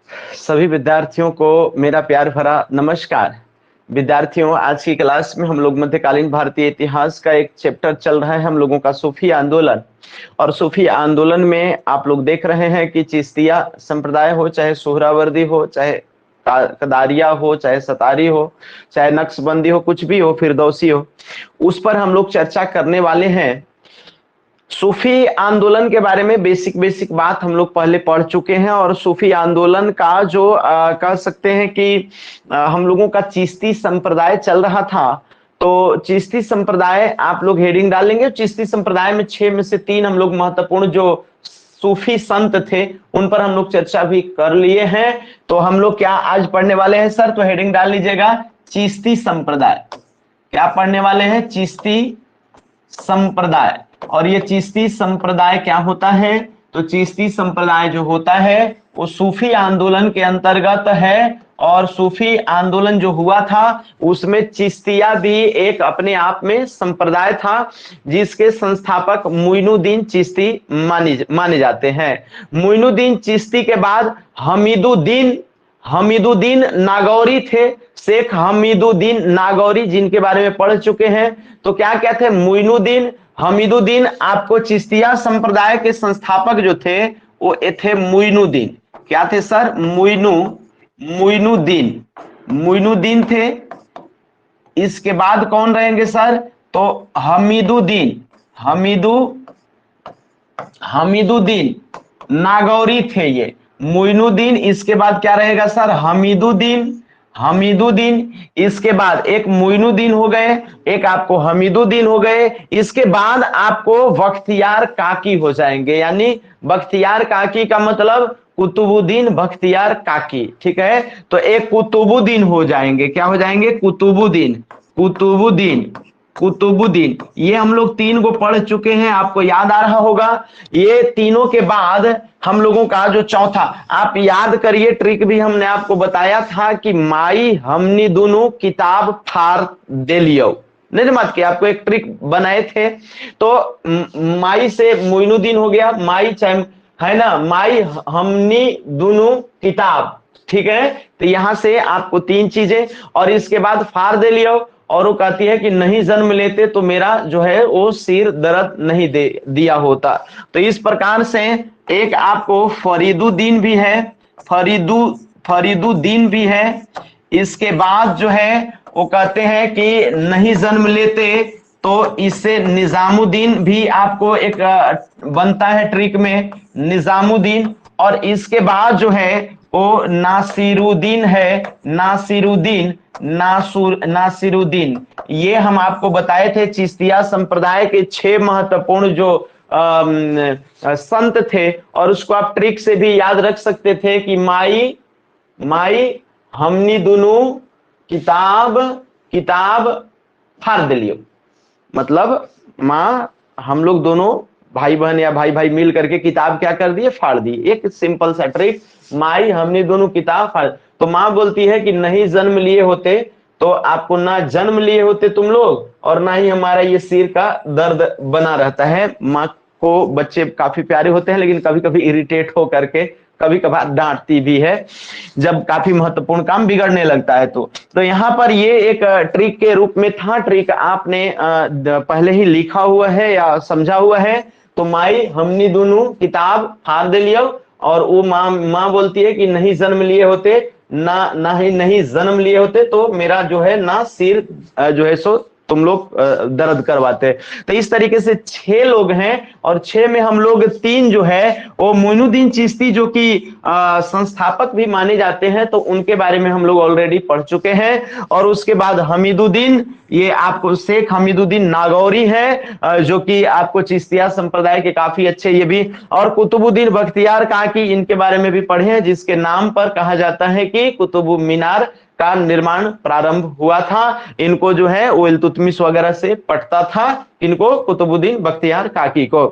सभी विद्यार्थियों को मेरा प्यार भरा नमस्कार। विद्यार्थियों, आज की क्लास में हम लोग मध्यकालीन भारतीय इतिहास का एक चैप्टर चल रहा है हम लोगों का सूफी आंदोलन। और सूफी आंदोलन में आप लोग देख रहे हैं कि चिश्तिया संप्रदाय हो, चाहे सोहरावर्दी हो, चाहे कदारिया हो, चाहे सतारी हो, चाहे नक्शबंदी हो, कुछ भी हो, फिरदौसी हो, उस पर हम लोग चर्चा करने वाले हैं। सूफी आंदोलन के बारे में बेसिक बेसिक बात हम लोग पहले पढ़ चुके हैं। और सूफी आंदोलन का जो कह सकते हैं कि हम लोगों का चिश्ती संप्रदाय चल रहा था। तो चिश्ती संप्रदाय आप लोग हेडिंग डालेंगे। चिश्ती संप्रदाय में 6 में से 3 हम लोग महत्वपूर्ण जो सूफी संत थे उन पर हम लोग चर्चा भी कर लिए हैं। तो हम लोग क्या आज पढ़ने वाले हैं सर? तो हेडिंग डाल लीजिएगा, चिश्ती संप्रदाय। क्या पढ़ने वाले हैं? चिश्ती संप्रदाय। और ये चिश्ती संप्रदाय क्या होता है? तो चिश्ती संप्रदाय जो होता है वो सूफी आंदोलन के अंतर्गत है। और सूफी आंदोलन जो हुआ था उसमें चिश्तिया भी एक अपने आप में संप्रदाय था, जिसके संस्थापक मुइनुद्दीन चिश्ती माने जाते हैं। मुइनुद्दीन चिश्ती के बाद हमीदुद्दीन नागौरी थे। शेख हमीदुद्दीन नागौरी, जिनके बारे में पढ़ चुके हैं। तो क्या क्या थे? मुइनुद्दीन, हमीदुद्दीन। आपको चिश्तिया संप्रदाय के संस्थापक जो थे वो थे मुइनुद्दीन। क्या थे सर? मुइनुद्दीन थे। इसके बाद कौन रहेंगे सर? तो हमीदुद्दीन नागौरी थे ये। मुइनुद्दीन, इसके बाद क्या रहेगा सर? हमीदुद्दीन। इसके बाद एक मुइनुद्दीन हो गए, एक आपको हमीदुद्दीन हो गए। इसके बाद आपको बख्तियार काकी हो जाएंगे, यानी बख्तियार काकी का मतलब कुतुबुद्दीन बख्तियार काकी। ठीक है, तो एक कुतुबुद्दीन हो जाएंगे। क्या हो जाएंगे? कुतुबुद्दीन। ये हम लोग 3 को पढ़ चुके हैं, आपको याद आ रहा होगा। ये तीनों के बाद हम लोगों का जो चौथा, आप याद करिए, ट्रिक भी हमने आपको बताया था कि माई हमनी दोनों किताब फाड़ दे लियो। नहीं मत कि आपको एक ट्रिक बनाए थे। तो माई से मुइनुद्दीन हो गया, माई चाहे है ना, माई हमनी दोनों किताब। ठीक है, तो यहां से आपको 3 चीजें। और इसके बाद फाड़ दे लियो। और वो कहती है कि नहीं जन्म लेते तो मेरा जो है वो सिर दर्द नहीं दिया होता। तो इस प्रकार से एक आपको फरीदुद्दीन भी है, फरीदुद्दीन भी है। इसके बाद जो है वो कहते हैं कि नहीं जन्म लेते तो इससे निजामुद्दीन भी आपको एक बनता है ट्रिक में, निजामुद्दीन। और इसके बाद जो है वो नासिरुद्दीन है, नासिरुद्दीन। ये हम आपको बताए थे हमनी संप्रदाय के 6 महत्वपूर्ण जो संत थे। और उसको आप ट्रिक से भी याद रख सकते थे कि माई हमनी दोनों किताब फाड़ दे लियो। मतलब माँ हम लोग दोनों भाई बहन या भाई भाई मिल करके किताब क्या कर दिए? फाड़ दी। एक सिंपल सा ट्रिक, माई हमने दोनों किताब फाड़। तो माँ बोलती है कि नहीं जन्म लिए होते तो आपको, ना जन्म लिए होते तुम लोग और ना ही हमारा ये सिर का दर्द बना रहता है। माँ को बच्चे काफी प्यारे होते हैं, लेकिन कभी कभी इरिटेट हो करके कभी कभार डांटती भी है जब काफी महत्वपूर्ण काम बिगड़ने लगता है। तो यहाँ पर ये एक ट्रिक के रूप में था। ट्रिक आपने पहले ही लिखा हुआ है या समझा हुआ है। तो माई हमनी दोनों किताब फाड़ दे लियो। और वो माँ बोलती है कि नहीं जन्म लिए होते, नहीं जन्म लिए होते तो मेरा जो है ना सिर जो है सो तुम लोग दर्द करवाते। तो इस तरीके से 6 लोग हैं। और 6 में हम लोग 3 जो है वो मुइनुद्दीन चिश्ती जो कि संस्थापक भी माने जाते हैं, तो उनके बारे में हम लोग ऑलरेडी पढ़ चुके हैं। और उसके बाद हमीदुद्दीन, ये आपको शेख हमीदुद्दीन नागौरी है जो कि आपको चिश्तिया संप्रदाय के काफी अच्छे ये भी। और कुतुबुद्दीन बख्तियार काकी, इनके बारे में भी पढ़े हैं, जिसके नाम पर कहा जाता है कि कुतुब मीनार का निर्माण प्रारंभ हुआ था। इनको जो है वो इल्तुतमिश वगैरह से पटता था, इनको कुतुबुद्दीन बख्तियार काकी को।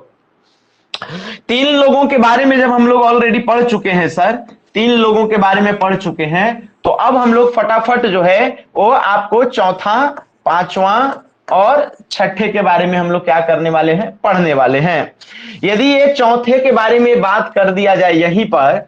3 लोगों के बारे में जब हम लोग ऑलरेडी पढ़ चुके हैं सर, 3 लोगों के बारे में पढ़ चुके हैं, तो अब हम लोग फटाफट जो है वो आपको चौथा, पांचवा और छठे के बारे में हम लोग क्या करने वाले हैं? पढ़ने वाले हैं। यदि ये चौथे के बारे में बात कर दिया जाए, यहीं पर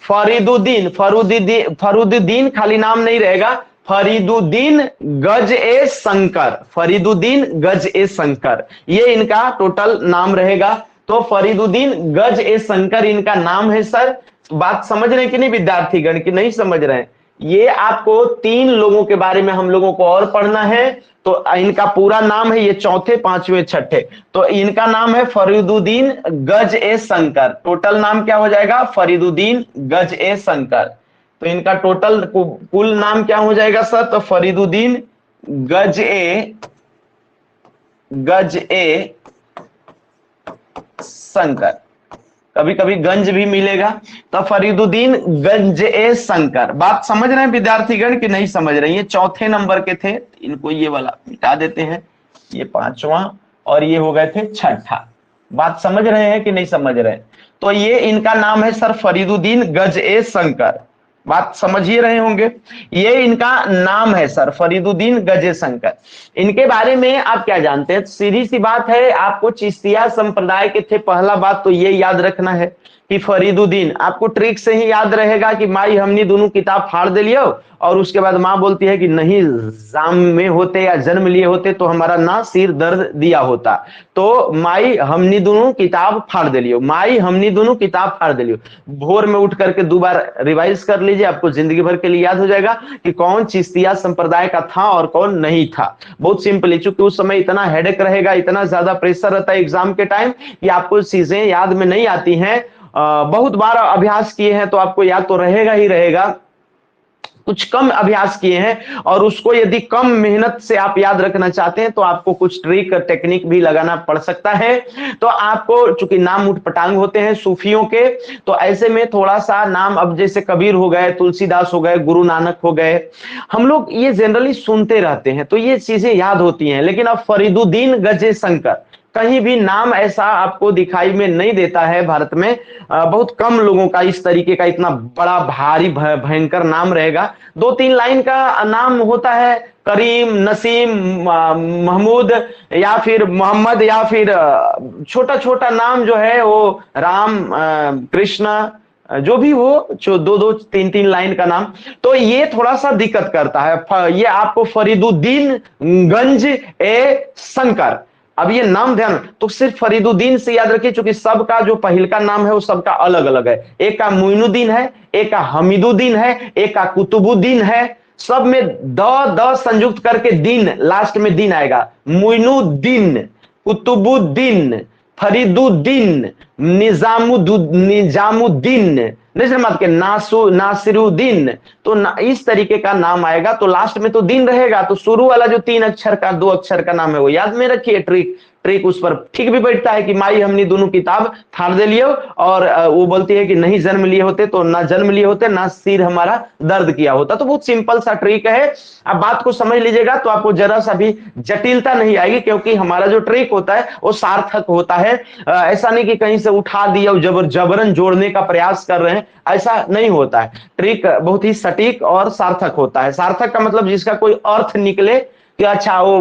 फरीदुद्दीन, फरीदुद्दीन खाली नाम नहीं रहेगा, फरीदुद्दीन गज ए शंकर, फरीदुद्दीन गज ए शंकर, ये इनका टोटल नाम रहेगा। तो फरीदुद्दीन गज ए शंकर इनका नाम है सर। बात समझ रहे हैं कि नहीं विद्यार्थीगण, की नहीं समझ रहे हैं? ये आपको तीन लोगों के बारे में हम लोगों को और पढ़ना है। तो इनका पूरा नाम है, ये चौथे पांचवें छठे, तो इनका नाम है फरीदुद्दीन गज ए शंकर। टोटल नाम क्या हो जाएगा? फरीदुद्दीन गज ए शंकर। तो इनका टोटल कुल नाम क्या हो जाएगा सर? तो फरीदुद्दीन गज ए शंकर, कभी कभी गंज भी मिलेगा। तो फरीदुद्दीन गंज ए शंकर। बात समझ रहे हैं विद्यार्थीगण कि नहीं समझ रहे हैं? ये चौथे नंबर के थे, इनको ये वाला मिटा देते हैं, ये पांचवा और ये हो गए थे छठा। बात समझ रहे हैं कि नहीं समझ रहे हैं? तो ये इनका नाम है सर फरीदुद्दीन गज ए शंकर। बात समझ ही रहे होंगे, ये इनका नाम है सर फरीदुद्दीन गज ए शंकर। इनके बारे में आप क्या जानते हैं? सीधी सी बात है, आपको चिश्तिया संप्रदाय के थे। पहला बात तो ये याद रखना है कि फरीदुद्दीन, आपको ट्रिक से ही याद रहेगा कि माई हमने दोनों किताब फाड़ दे लियो, और उसके बाद माँ बोलती है कि नहीं जाम में होते या जन्म लिए होते तो हमारा ना सिर दर्द दिया होता। तो माई हमने दोनों किताब फाड़ दे लियो, माई हमने दोनों किताब फाड़ दे लियो। भोर में उठ करके दो बार रिवाइज कर लीजिए, आपको जिंदगी भर के लिए याद हो जाएगा कि कौन चिश्तिया संप्रदाय का था और कौन नहीं था। बहुत सिंपल, चूंकि उस समय इतना हेडेक रहेगा, इतना ज्यादा प्रेशर रहता है एग्जाम के टाइम कि आपको चीजें याद में नहीं आती हैं। बहुत बार अभ्यास किए हैं तो आपको याद तो रहेगा ही रहेगा, कुछ कम अभ्यास किए हैं और उसको यदि कम मेहनत से आप याद रखना चाहते हैं तो आपको कुछ ट्रिक टेक्निक भी लगाना पड़ सकता है। तो आपको, चूंकि नाम उठपटांग होते हैं सूफियों के, तो ऐसे में थोड़ा सा नाम, अब जैसे कबीर हो गए, तुलसीदास हो गए, गुरु नानक हो गए, हम लोग ये जनरली सुनते रहते हैं तो ये चीजें याद होती हैं। लेकिन अब फरीदुद्दीन गजे शंकर, कहीं भी नाम ऐसा आपको दिखाई में नहीं देता है भारत में। बहुत कम लोगों का इस तरीके का इतना बड़ा भारी भयंकर नाम रहेगा। दो तीन लाइन का नाम होता है, करीम, नसीम, महमूद या फिर मोहम्मद, या फिर छोटा छोटा नाम जो है वो राम, कृष्ण, जो भी हो, जो दो दो तीन तीन लाइन का नाम, तो ये थोड़ा सा दिक्कत करता है। ये आपको फरीदुद्दीन गंज ए शंकर, अब ये नाम ध्यान तो सिर्फ फरीदुद्दीन से याद रखिए, क्योंकि सबका जो पहिल का नाम है वो सबका अलग अलग है। एक का मोइनुद्दीन है, एक का हमीदुद्दीन है, एक का कुतुबुद्दीन है। सब में द संयुक्त करके दिन, लास्ट में दिन आएगा। मोइनुद्दीन, कुतुबुद्दीन, फरीदुद्दीन, निजामुद्दीन, मत के नासिरुद्दीन, तो इस तरीके का नाम आएगा। तो लास्ट में तो दिन रहेगा, तो शुरू वाला जो तीन अक्षर का, दो अक्षर का नाम है वो याद में रखिए। ट्रिक उस पर ठीक भी बैठता है कि माई हमने दोनों किताब फाड़ दे लियो, और वो बोलती है कि नहीं जन्म लिए होते तो ना जन्म लिए होते, ना सिर हमारा दर्द किया होता। तो बहुत सिंपल सा ट्रिक है, आप बात को समझ लीजिएगा तो आपको जरा सा भी जटिलता नहीं आएगी, क्योंकि हमारा जो ट्रिक होता है वो सार्थक होता है। ऐसा नहीं कि कहीं से उठा दिया और जबरन जोड़ने का प्रयास कर रहे हैं, ऐसा नहीं होता है। ट्रिक बहुत ही सटीक और सार्थक होता है। सार्थक का मतलब जिसका कोई अर्थ निकले कि अच्छा वो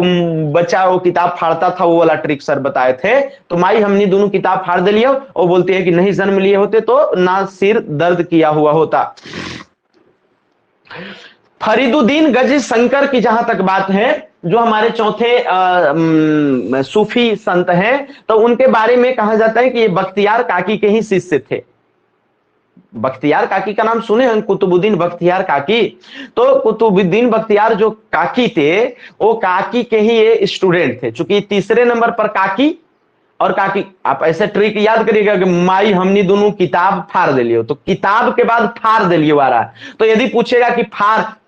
बच्चा वो किताब फाड़ता था, वो वाला ट्रिक सर बताए थे। तो माई हमने दोनों किताब फाड़ दे लिया, और बोलती है कि नहीं जन्म लिए होते तो ना सिर दर्द किया हुआ होता। फरीदुद्दीन गज शंकर की जहां तक बात है, जो हमारे चौथे सूफी संत हैं, तो उनके बारे में कहा जाता है कि ये बख्तियार काकी के ही शिष्य थे। बख्तियार काकी का नाम सुने हैं, कुतुबुद्दीन बख्तियार काकी। तो कुतुबुद्दीन बख्तियार जो काकी थे, वो काकी के ही ये स्टूडेंट थे। चूंकि तीसरे नंबर पर काकी और काकी, आप ऐसे ट्रिक याद करिएगा कि माई हमने दोनों किताब फाड़ दे लियो, तो किताब के बाद फाड़ दे लियो आ रहा है। तो यदि पूछेगा कि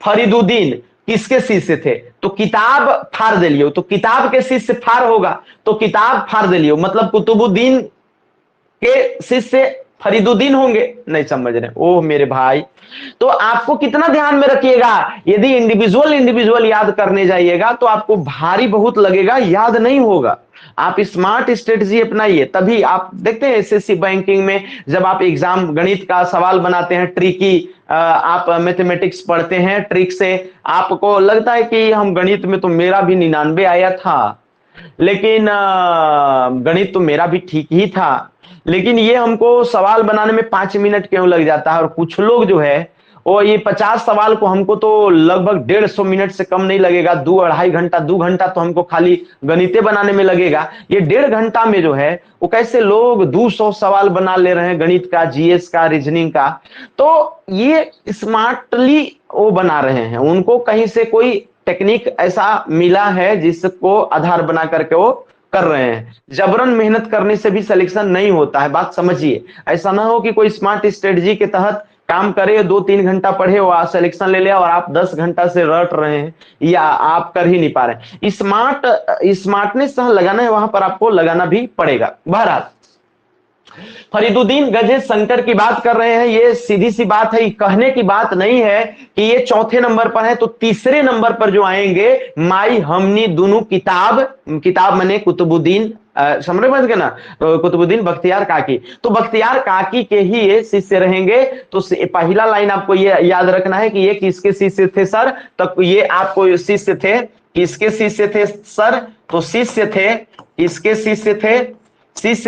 फरीदुद्दीन किसके शिष्य थे, तो किताब फाड़ दे लियो, तो किताब के शिष्य फाड़ होगा, तो किताब फाड़ दे लियो मतलब कुतुबुद्दीन के शिष्य फरीदुद्दीन होंगे। नहीं समझ रहे? ओह मेरे भाई, तो आपको कितना ध्यान में रखिएगा, यदि इंडिविजुअल याद करने जाइएगा तो आपको भारी बहुत लगेगा, याद नहीं होगा। आप स्मार्ट स्ट्रेटजी अपनाइए, तभी आप देखते हैं एसएससी बैंकिंग में जब आप एग्जाम गणित का सवाल बनाते हैं, ट्रिकी, आप मैथमेटिक्स पढ़ते हैं, ट्रिक से आपको लगता है कि हम गणित में तो मेरा भी 99 आया था, लेकिन गणित तो मेरा भी ठीक ही था, लेकिन ये हमको सवाल बनाने में 5 मिनट क्यों लग जाता है, और कुछ लोग जो है वो ये 50 सवाल को हमको तो लगभग 150 मिनट से कम नहीं लगेगा, 2-2.5 घंटा 2 घंटा तो हमको खाली गणिते बनाने में लगेगा। ये 1.5 घंटा में जो है वो कैसे लोग 200 सवाल बना ले रहे हैं, गणित का, जीएस का, रीजनिंग का। तो ये स्मार्टली वो बना रहे हैं, उनको कहीं से कोई टेक्निक ऐसा मिला है जिसको आधार बना करके वो कर रहे हैं। जबरन मेहनत करने से भी सिलेक्शन नहीं होता है, बात समझिए। ऐसा ना हो कि कोई स्मार्ट स्ट्रेटजी के तहत काम करे, 2-3 घंटा पढ़े, वो सिलेक्शन ले लिया और आप 10 घंटा से रट रहे हैं या आप कर ही नहीं पा रहे। स्मार्टनेस लगाना है वहां पर आपको लगाना भी पड़ेगा। बहरहाल फरीदुद्दीन गजे शंकर की बात कर रहे हैं, ये सीधी सी बात है, कहने की बात नहीं है कि ये चौथे नंबर पर है। तो तीसरे नंबर पर जो आएंगे माई हमनी दोनों किताब मने कुतुबुद्दीन, समझ में ना, कुतुबुद्दीन बख्तियार काकी। तो बख्तियार काकी के ही ये शिष्य रहेंगे। तो पहला लाइन आपको ये याद रखना है कि ये किसके शिष्य थे सर, तो ये आपको शिष्य थे, किसके शिष्य थे सर, तो शिष्य थे, इसके शिष्य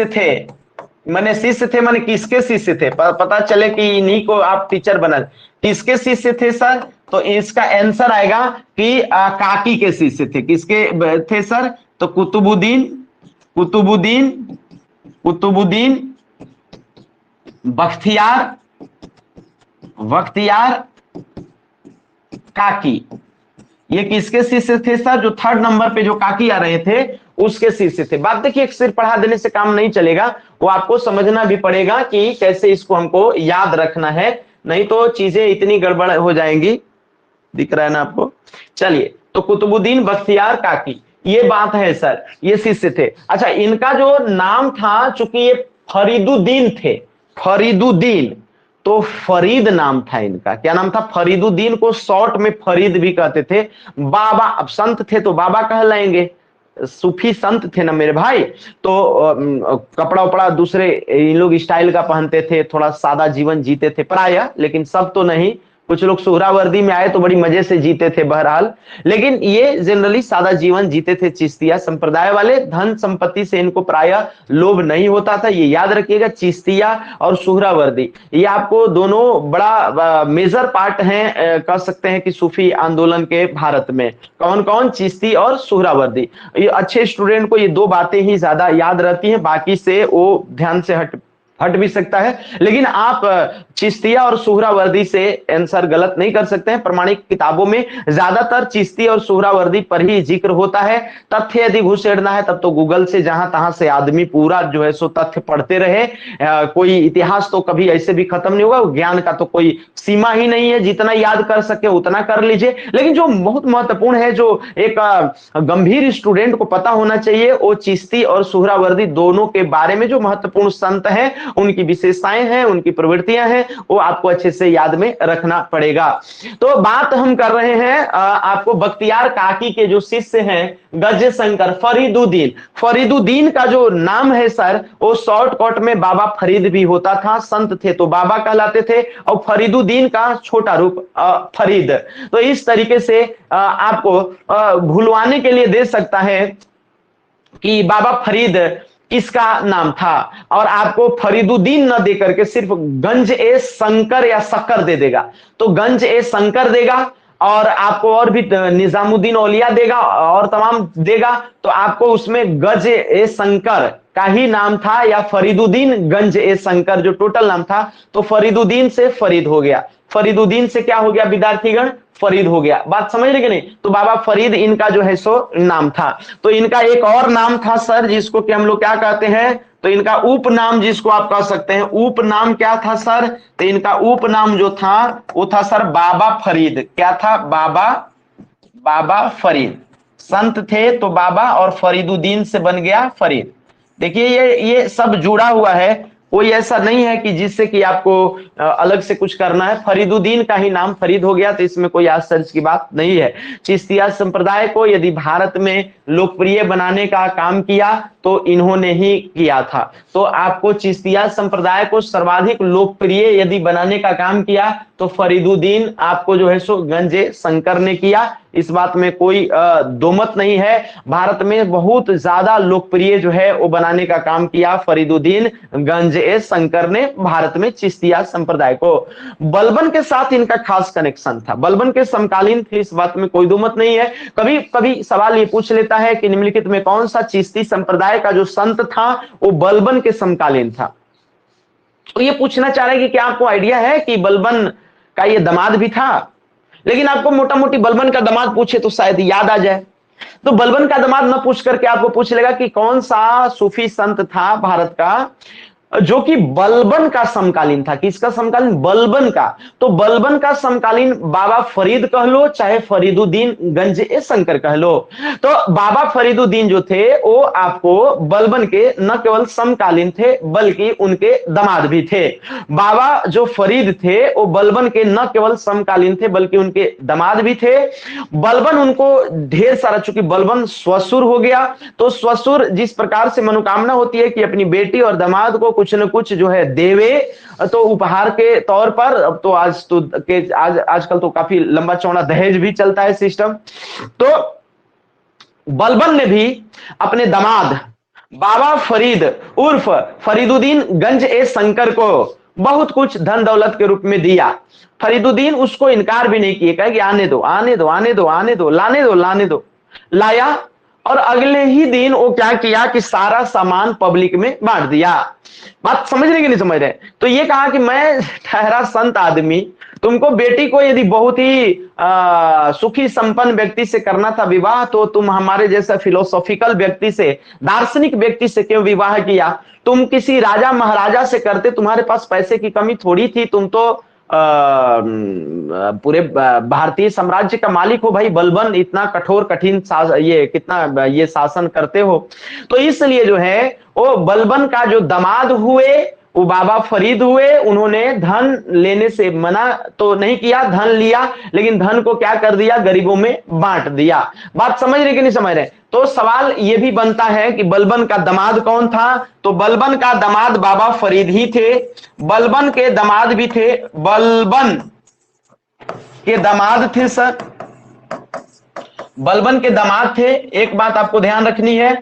थे मैंने शिष्य थे माने किसके शिष्य थे, पता चले कि इन्हीं को आप टीचर बना, किसके शिष्य थे सर, तो इसका आंसर आएगा कि काकी के शिष्य थे। किसके थे सर, तो कुतुबुद्दीन बख्तियार काकी। ये किसके शिष्य थे सर, जो थर्ड नंबर पे जो काकी आ रहे थे उसके शिष्य थे। बात देखिए, सिर्फ पढ़ा देने से काम नहीं चलेगा, वो आपको समझना भी पड़ेगा कि कैसे इसको हमको याद रखना है, नहीं तो चीजें इतनी गड़बड़ हो जाएंगी। दिख रहा है ना आपको। चलिए, तो कुतुबुद्दीन बख्तियार काकी ये बात है सर, ये शिष्य थे। अच्छा, इनका जो नाम था, चूंकि ये फरीदुद्दीन थे, फरीदुद्दीन, तो फरीद नाम था इनका। क्या नाम था, फरीदुद्दीन को शॉर्ट में फरीद भी कहते थे। बाबा, अब संत थे तो बाबा कहलाएंगे, सूफी संत थे ना मेरे भाई। तो कपड़ा उपड़ा दूसरे इन लोग स्टाइल का पहनते थे, थोड़ा सादा जीवन जीते थे प्रायः, लेकिन सब तो नहीं, कुछ लोग सुहरावर्दी में आए तो बड़ी मजे से जीते थे बहरहाल, लेकिन ये जनरली सादा जीवन जीते थे। चिश्तिया संप्रदाय वाले, धन संपत्ति से इनको प्रायः लोभ नहीं होता था, ये याद रखिएगा। चिश्तिया और सुहरावर्दी ये आपको दोनों बड़ा मेजर पार्ट हैं, कह सकते हैं कि सूफी आंदोलन के भारत में। कौन कौन, चिश्ती और सुहरावर्दी। ये अच्छे स्टूडेंट को ये दो बातें ही ज्यादा याद रहती हैं, बाकी से वो ध्यान से हट भी सकता है, लेकिन आप चिश्तिया और सुहरावर्दी से आंसर गलत नहीं कर सकते हैं। प्रमाणिक किताबों में ज्यादातर चिश्ती और सुहरावर्दी पर ही जिक्र होता है। तथ्य यदि घुसेड़ना है तब तो गूगल से जहां तहां से आदमी पूरा जो है सो तथ्य पढ़ते रहे। कोई इतिहास तो कभी ऐसे भी खत्म नहीं होगा, ज्ञान का तो कोई सीमा ही नहीं है, जितना याद कर सके उतना कर लीजिए। लेकिन जो बहुत महत्वपूर्ण है, जो एक गंभीर स्टूडेंट को पता होना चाहिए, वो चिश्ती और सुहरावर्दी दोनों के बारे में जो महत्वपूर्ण संत है, उनकी विशेषताएं हैं, उनकी प्रवृत्तियां हैं, वो आपको अच्छे से याद में रखना पड़ेगा। तो बात हम कर रहे हैं आपको बख्तियार काकी के जो शिष्य हैं गज शंकर फरीदुद्दीन का जो नाम है सर, वो शॉर्टकट में बाबा फरीद भी होता था। संत थे तो बाबा कहलाते थे, और फरीदुद्दीन का छोटा रूप फरीद। तो इस तरीके से आपको भूलवाने के लिए दे सकता है कि बाबा फरीद इसका नाम था, और आपको फरीदुद्दीन न दे करके सिर्फ गंज ए शंकर या शक्कर दे देगा। तो गंज ए शंकर देगा, और आपको और भी निजामुद्दीन औलिया देगा और तमाम देगा, तो आपको उसमें गज ए शंकर का ही नाम था, या फरीदुद्दीन गंज ए शंकर जो टोटल नाम था। तो फरीदुद्दीन से फरीद हो गया, फरीदुद्दीन से क्या हो गया विद्यार्थीगण, फरीद हो गया। बात समझ रहे कि नहीं। तो बाबा फरीद इनका जो है सो नाम था। तो इनका एक और नाम था सर, जिसको कि हम लोग क्या कहते हैं, तो इनका उपनाम जिसको आप कह सकते हैं, उपनाम क्या था सर, तो इनका उपनाम जो था वो था सर बाबा फरीद। क्या था, बाबा फरीद। संत थे तो बाबा, और फरीदुद्दीन से बन गया फरीद। देखिए ये सब जुड़ा हुआ है, कोई ऐसा नहीं है कि जिससे कि आपको अलग से कुछ करना है। फरीदुद्दीन का ही नाम फरीद हो गया, तो इसमें कोई आश्चर्य की बात नहीं है। चिश्तिया संप्रदाय को यदि भारत में लोकप्रिय बनाने का काम किया तो इन्होंने ही किया था। तो आपको चिश्तिया संप्रदाय को सर्वाधिक लोकप्रिय यदि बनाने का काम किया तो फरीदुद्दीन आपको जो है सो गंजे शंकर ने किया। इस बात में कोई दो मत नहीं है। भारत में बहुत ज्यादा लोकप्रिय जो है वो बनाने का काम किया फरीदुद्दीन गंज ए शंकर ने भारत में चिश्तिया संप्रदाय को। बलबन के साथ इनका खास कनेक्शन था, बलबन के समकालीन थे, इस बात में कोई दो मत नहीं है। कभी कभी सवाल ये पूछ लेता है कि निम्नलिखित में कौन सा चिश्ती संप्रदाय का जो संत था वो बलबन के समकालीन था। तो ये पूछना चाह रहे हैं कि क्या आपको आइडिया है कि बलबन का ये दामाद भी था? लेकिन आपको मोटा मोटी बलबन का दामाद पूछे तो शायद याद आ जाए। तो बलबन का दामाद न पूछ करके आपको पूछ लेगा कि कौन सा सूफी संत था भारत का जो कि बलबन का समकालीन था। किसका समकालीन? बलबन का। तो बलबन का समकालीन बाबा फरीद कह लो चाहे फरीदुद्दीन गंज ए शंकर कह लो। तो बाबा फरीदुद्दीन जो थे वो आपको बलबन के न केवल समकालीन थे बल्कि उनके दामाद भी थे। बाबा जो फरीद थे वो बलबन के न केवल समकालीन थे बल्कि उनके दामाद भी थे। बलबन उनको ढेर सारा, चूंकि बलबन स्वसुर हो गया, तो स्वसुर जिस प्रकार से मनोकामना होती है कि अपनी बेटी और दामाद को कुछ न कुछ जो है देवे, तो उपहार के तौर पर, अब तो आजकल तो काफी लंबा चौड़ा दहेज भी चलता है सिस्टम। तो बलबन ने भी अपने दामाद बाबा फरीद उर्फ फरीदुद्दीन गंज ए शंकर को बहुत कुछ धन दौलत के रूप में दिया। फरीदुद्दीन उसको इनकार भी नहीं किए, कहे कि आने दो आने दो आने दो आने दो, लाने दो। लाया और अगले ही दिन वो क्या किया कि सारा सामान पब्लिक में बांट दिया। बात समझ रहे कि नहीं समझ रहे? तो ये कहा कि मैं ठहरा संत आदमी, तुमको बेटी को यदि बहुत ही सुखी संपन्न व्यक्ति से करना था विवाह, तो तुम हमारे जैसा फिलोसॉफिकल व्यक्ति से, दार्शनिक व्यक्ति से क्यों विवाह किया? तुम किसी राजा महाराजा से करते, तुम्हारे पास पैसे की कमी थोड़ी थी, तुम तो पूरे भारतीय साम्राज्य का मालिक हो भाई। बलबन इतना कठोर कठिन ये कितना ये शासन करते हो। तो इसलिए जो है वो बलबन का जो दामाद हुए वो बाबा फरीद हुए, उन्होंने धन लेने से मना तो नहीं किया, धन लिया, लेकिन धन को क्या कर दिया? गरीबों में बांट दिया। बात समझ रहे कि नहीं समझ रहे? तो सवाल ये भी बनता है कि बलबन का दामाद कौन था? तो बलबन का दामाद बाबा फरीद ही थे। बलबन के दामाद भी थे, बलबन के दामाद थे सर, बलबन के दामाद थे। एक बात आपको ध्यान रखनी है।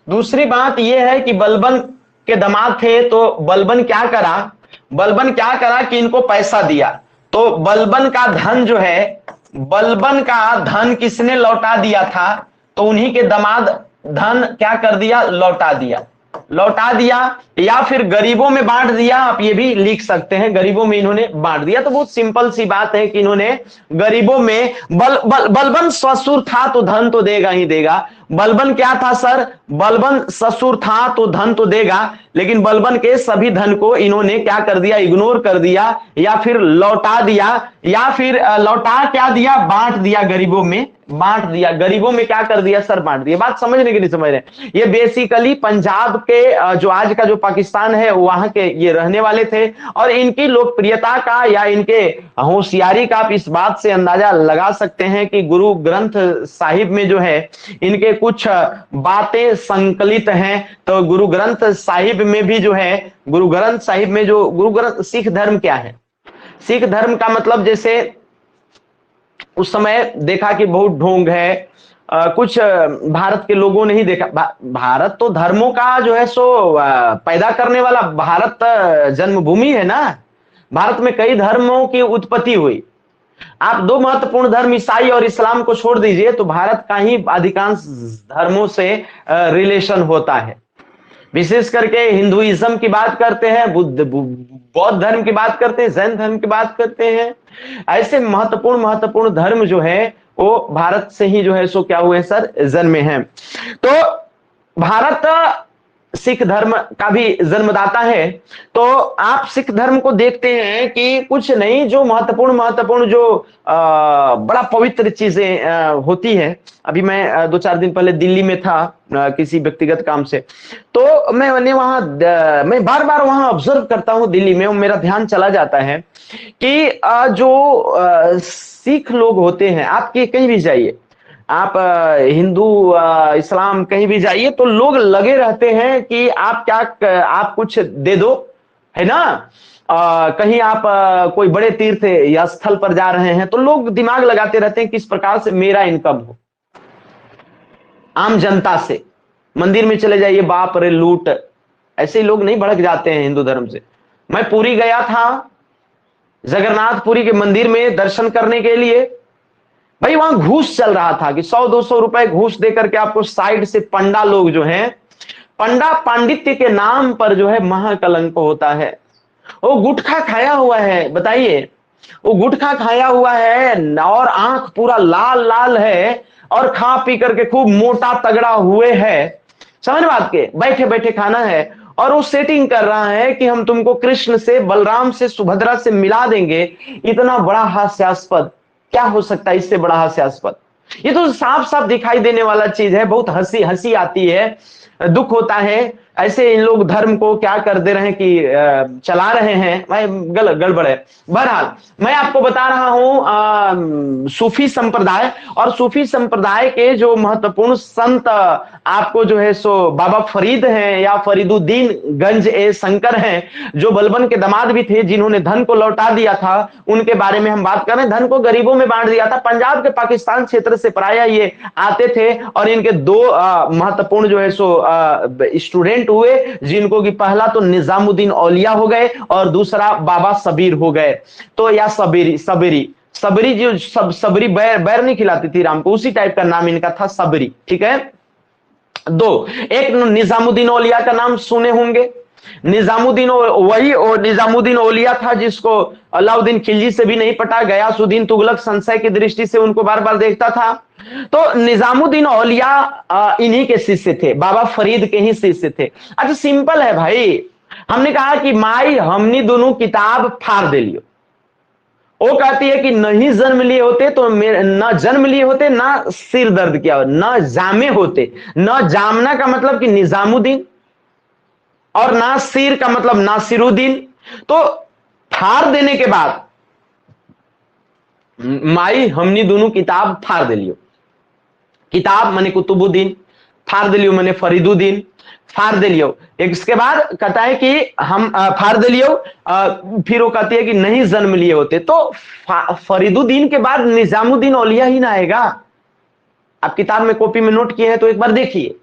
दूसरी बात यह है कि बलबन के दामाद थे तो बलबन क्या करा? बलबन क्या करा कि इनको पैसा दिया। तो बलबन का धन जो है, बलबन का धन किसने लौटा दिया था? तो उन्हीं के दामाद धन क्या कर दिया? लौटा दिया या फिर गरीबों में बांट दिया। आप ये भी लिख सकते हैं, गरीबों में इन्होंने बांट दिया। तो बहुत सिंपल सी बात है कि इन्होंने गरीबों में बलबन ससुर था तो धन तो देगा ही देगा। बलबन क्या था सर? बलबन ससुर था तो धन तो देगा, लेकिन बलबन के सभी धन को इन्होंने क्या कर दिया? इग्नोर कर दिया या फिर लौटा दिया, या फिर लौटा क्या दिया? बांट दिया, गरीबों में बांट दिया। गरीबों में क्या कर दिया सर? बांट दिया। बात समझने की नहीं समझ रहे? ये बेसिकली पंजाब के जो आज का जो पाकिस्तान है वहां के ये रहने वाले थे, और इनकी लोकप्रियता का या इनके होशियारी का आप इस बात से अंदाजा लगा सकते हैं कि गुरु ग्रंथ साहिब में जो है इनके कुछ बातें संकलित हैं। तो गुरु ग्रंथ साहिब में भी जो है, गुरु ग्रंथ साहिब में जो गुरु ग्रंथ, सिख धर्म क्या है? सिख धर्म का मतलब जैसे उस समय देखा कि बहुत ढोंग है, कुछ भारत के लोगों ने ही देखा। भारत तो धर्मों का जो है सो पैदा करने वाला, भारत जन्मभूमि है ना। भारत में कई धर्मों की उत्पत्ति हुई। आप दो महत्वपूर्ण धर्म ईसाई और इस्लाम को छोड़ दीजिए तो भारत का ही अधिकांश धर्मों से रिलेशन होता है। विशेष करके हिंदुइज्म की बात करते हैं, बौद्ध धर्म की बात करते हैं, जैन धर्म की बात करते हैं। ऐसे महत्वपूर्ण धर्म जो है वो भारत से ही जो है सो क्या हुए सर? जन्मे हैं। तो भारत सिख धर्म का भी जन्मदाता है। तो आप सिख धर्म को देखते हैं कि कुछ नहीं, जो महत्वपूर्ण जो बड़ा पवित्र चीजें होती है। अभी मैं 2-4 दिन पहले दिल्ली में था किसी व्यक्तिगत काम से, तो मैंने वहां मैं बार बार वहां ऑब्जर्व करता हूं दिल्ली में, मेरा ध्यान चला जाता है कि जो सिख लोग होते हैं, आपके कहीं भी जाइए, आप हिंदू इस्लाम कहीं भी जाइए तो लोग लगे रहते हैं कि आप कुछ दे दो, है ना। कहीं आप कोई बड़े तीर्थ या स्थल पर जा रहे हैं तो लोग दिमाग लगाते रहते हैं किस प्रकार से मेरा इनकम हो। आम जनता से मंदिर में चले जाइए, बाप रे लूट, ऐसे ही लोग नहीं भड़क जाते हैं हिंदू धर्म से। मैं पुरी गया था, जगन्नाथपुरी के मंदिर में दर्शन करने के लिए, भाई वहां घूस चल रहा था कि 100-200 रुपए घूस देकर के आपको साइड से पंडा लोग जो हैं, पंडा पांडित्य के नाम पर जो है महाकलंक होता है। वो गुटखा खाया हुआ है, बताइए, वो गुटखा खाया हुआ है और आंख पूरा लाल लाल है और खा पी करके खूब मोटा तगड़ा हुए है, समझ बात के, बैठे बैठे खाना है और वो सेटिंग कर रहा है कि हम तुमको कृष्ण से, बलराम से, सुभद्रा से मिला देंगे। इतना बड़ा हास्यास्पद क्या हो सकता है, इससे बड़ा हास्यास्पद? ये तो साफ साफ दिखाई देने वाला चीज है। बहुत हंसी हंसी आती है, दुख होता है, ऐसे इन लोग धर्म को क्या कर दे रहे हैं कि चला रहे हैं, भाई गलत गड़बड़ है। बहरहाल मैं आपको बता रहा हूं सूफी संप्रदाय, और सूफी संप्रदाय के जो महत्वपूर्ण संत आपको जो है सो बाबा फरीद हैं या फरीदुद्दीन गंज ए शंकर हैं, जो बलबन के दामाद भी थे, जिन्होंने धन को लौटा दिया था, उनके बारे में हम बात कर रहे हैं। धन को गरीबों में बांट दिया था। पंजाब के पाकिस्तान क्षेत्र से प्राय ये आते थे और इनके दो महत्वपूर्ण जो है सो स्टूडेंट हुए, जिनको कि पहला तो निजामुद्दीन औलिया हो गए और दूसरा बाबा सबीर हो गए। तो या सबरी सबरी सबरी जो सबरी बैर नहीं खिलाती थी राम को, उसी टाइप का नाम इनका था, सबरी, ठीक है। दो, एक निजामुद्दीन औलिया का नाम सुने होंगे। निजामुद्दीन वही निजामुद्दीन औलिया था जिसको अलाउद्दीन खिलजी से भी नहीं पटा, गयासुद्दीन तुगलक संशय की दृष्टि से उनको बार बार देखता था। तो निजामुद्दीन औलिया इन्हीं के शिष्य थे, बाबा फरीद के ही शिष्य थे। अच्छा सिंपल है भाई, हमने कहा कि माई हमनी दोनों किताब फाड़ दे लियो। वो कहती है कि नहीं जन्म लिए होते तो न जन्म लिए होते, ना सिर दर्द किया हो, न जामे होते। न जामना का मतलब कि निजामुद्दीन, और ना सिर का मतलब नासिरुद्दीन। तो फाड़ देने के बाद माई हमनी दोनों किताब फाड़ दे लियो। किताब माने कुतुबुद्दीन, फाड़ दे लियो माने फरीदुद्दीन, फाड़ दे लियो। इसके बाद कहता है कि हम फाड़ दे लियो, फिर वो कहती है कि नहीं जन्म लिए होते। तो फरीदुद्दीन के बाद निजामुद्दीन औलिया ही ना आएगा। आप किताब में कॉपी में नोट किए हैं तो एक बार देखिए,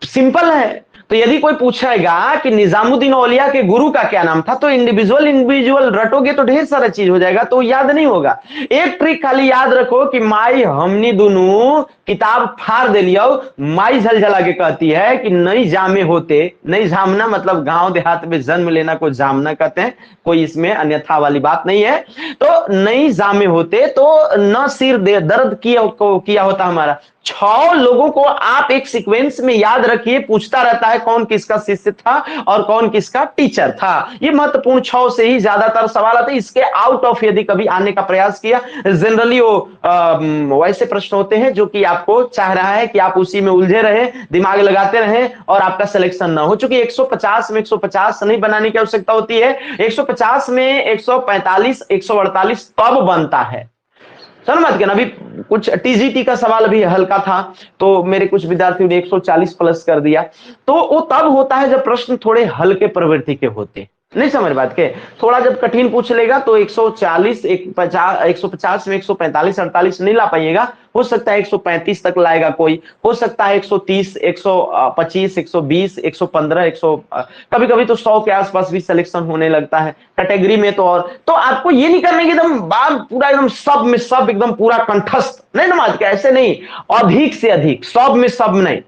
सिंपल है। तो यदि कोई पूछेगा कि निजामुद्दीन औलिया के गुरु का क्या नाम था, तो इंडिविजुअल रटोगे तो ढेर सारा चीज हो जाएगा, तो याद नहीं होगा। एक ट्रिक खाली याद रखो कि माई हमनी दोनों किताब फाड़ दे लियो। माई झलझला के कहती है कि नहीं जामे होते, नहीं जामना मतलब गांव देहात में जन्म लेना को जामना कहते हैं, कोई इसमें अन्यथा वाली बात नहीं है। तो नहीं जामे होते तो न सिर दर्द किया होता हमारा। 6 लोगों को आप एक सीक्वेंस में याद रखिए, पूछता रहता है कौन किसका शिष्य था और कौन किसका टीचर था। ये महत्वपूर्ण 6 से ही ज्यादातर सवाल आते हैं। इसके आउट ऑफ यदि कभी आने का प्रयास किया, जनरली वो वैसे प्रश्न होते हैं जो कि आपको चाह रहा है कि आप उसी में उलझे रहे, दिमाग लगाते रहे और आपका सिलेक्शन ना हो। चूंकि 150 में 150 नहीं बनाने की आवश्यकता होती है, 150 में 145 148 तब बनता है। सर मत कहना, अभी कुछ टीजीटी का सवाल भी हल्का था तो मेरे कुछ विद्यार्थियों ने 140 प्लस कर दिया। तो वो तब होता है जब प्रश्न थोड़े हल्के प्रवृत्ति के होते, नहीं समझ बात के। थोड़ा जब कठिन पूछ लेगा तो 140 150 में 145 48 नहीं ला पाइएगा। हो सकता है 135 तक लाएगा कोई, हो सकता है 130 125 120 115 100, कभी कभी तो 100 के आसपास भी सिलेक्शन होने लगता है कैटेगरी में। तो और तो आपको ये नहीं करने की एकदम बात पूरा एकदम सब में सब एकदम पूरा कंठस्थ नहीं नमाज के, ऐसे नहीं। अधिक से अधिक, सब में सब नहीं,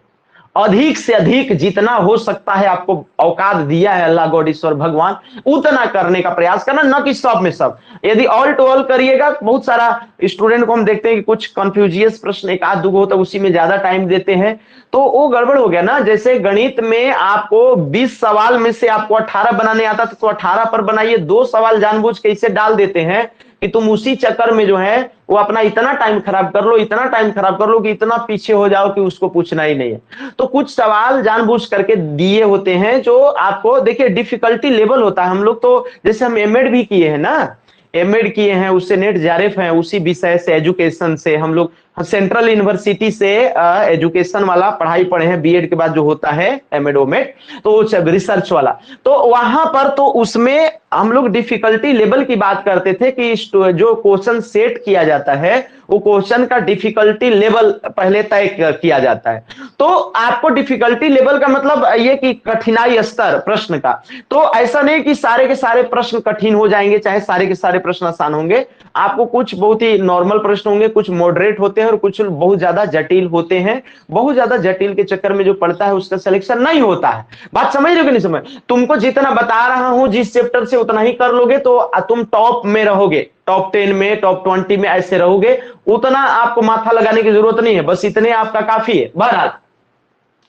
अधिक से अधिक जितना हो सकता है आपको औकात दिया है अल्लाह गॉड ईश्वर भगवान, उतना करने का प्रयास करना, न कि सब में सब। यदि ऑल टू ऑल करिएगा, बहुत सारा स्टूडेंट को हम देखते हैं कि कुछ कंफ्यूजियस प्रश्न एक आध दुगो होता है, उसी में ज्यादा टाइम देते हैं, तो वो गड़बड़ हो गया ना। जैसे गणित में आपको 20 सवाल में से आपको 18 बनाने आता था, तो 18 पर बनाइए। 2 सवाल जानबूझ के इसे डाल देते हैं कि तुम उसी चक्कर में जो है वो अपना इतना टाइम खराब कर लो, इतना टाइम खराब कर लो कि इतना पीछे हो जाओ कि उसको पूछना ही नहीं है। तो कुछ सवाल जानबूझ करके दिए होते हैं जो आपको, देखिए डिफिकल्टी लेवल होता है। हम लोग तो जैसे हम एमएड भी किए हैं ना, एमएड किए हैं, उससे नेट जेआरएफ है, उसी विषय से एजुकेशन से हम लोग सेंट्रल यूनिवर्सिटी से एजुकेशन वाला पढ़ाई पढ़े हैं, बीएड के बाद जो होता है एमएड ओमेड, तो रिसर्च वाला। तो वहां पर तो उसमें हम लोग डिफिकल्टी लेवल की बात करते थे कि जो क्वेश्चन सेट किया जाता है वो क्वेश्चन का डिफिकल्टी लेवल पहले तय किया जाता है। तो आपको डिफिकल्टी लेवल का मतलब ये कि कठिनाई स्तर प्रश्न का, तो ऐसा नहीं कि सारे के सारे प्रश्न कठिन हो जाएंगे, चाहे सारे के सारे प्रश्न आसान होंगे। आपको कुछ बहुत ही नॉर्मल प्रश्न होंगे, कुछ मॉडरेट होते हैं और कुछ बहुत ज्यादा जटिल होते हैं। बहुत ज्यादा जटिल के चक्कर में जो पढ़ता है उसका सिलेक्शन नहीं होता है। बात समझ रहे हो कि नहीं समझ? तुमको जितना बता रहा हूं जिस चैप्टर से उतना ही कर लोगे तो तुम टॉप में रहोगे, टॉप 10 में, टॉप 20 में ऐसे रहोगे। उतना आपको माथा लगाने की जरूरत नहीं है, बस इतने आपका काफी है। बहरहाल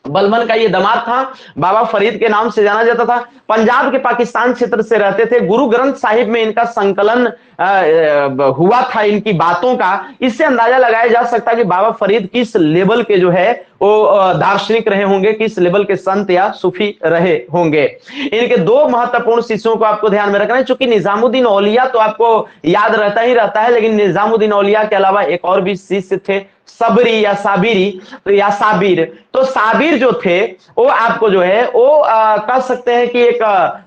बलबन का ये दामाद था, बाबा फरीद के नाम से जाना जाता था, पंजाब के पाकिस्तान क्षेत्र से रहते थे। गुरु ग्रंथ साहिब में इनका संकलन हुआ था इनकी बातों का। इससे अंदाजा लगाया जा सकता है कि बाबा फरीद किस लेवल के जो है वो दार्शनिक रहे होंगे, किस लेवल के संत या सूफी रहे होंगे। इनके दो महत्वपूर्ण शिष्यों को आपको ध्यान में रखना है, चूंकि निजामुद्दीन औलिया तो आपको याद रहता ही रहता है, लेकिन निजामुद्दीन औलिया के अलावा एक और भी शिष्य थे, सबरी या साबिरी, तो या साबिर। तो साबिर जो थे वो आपको जो है वो कह सकते हैं कि एक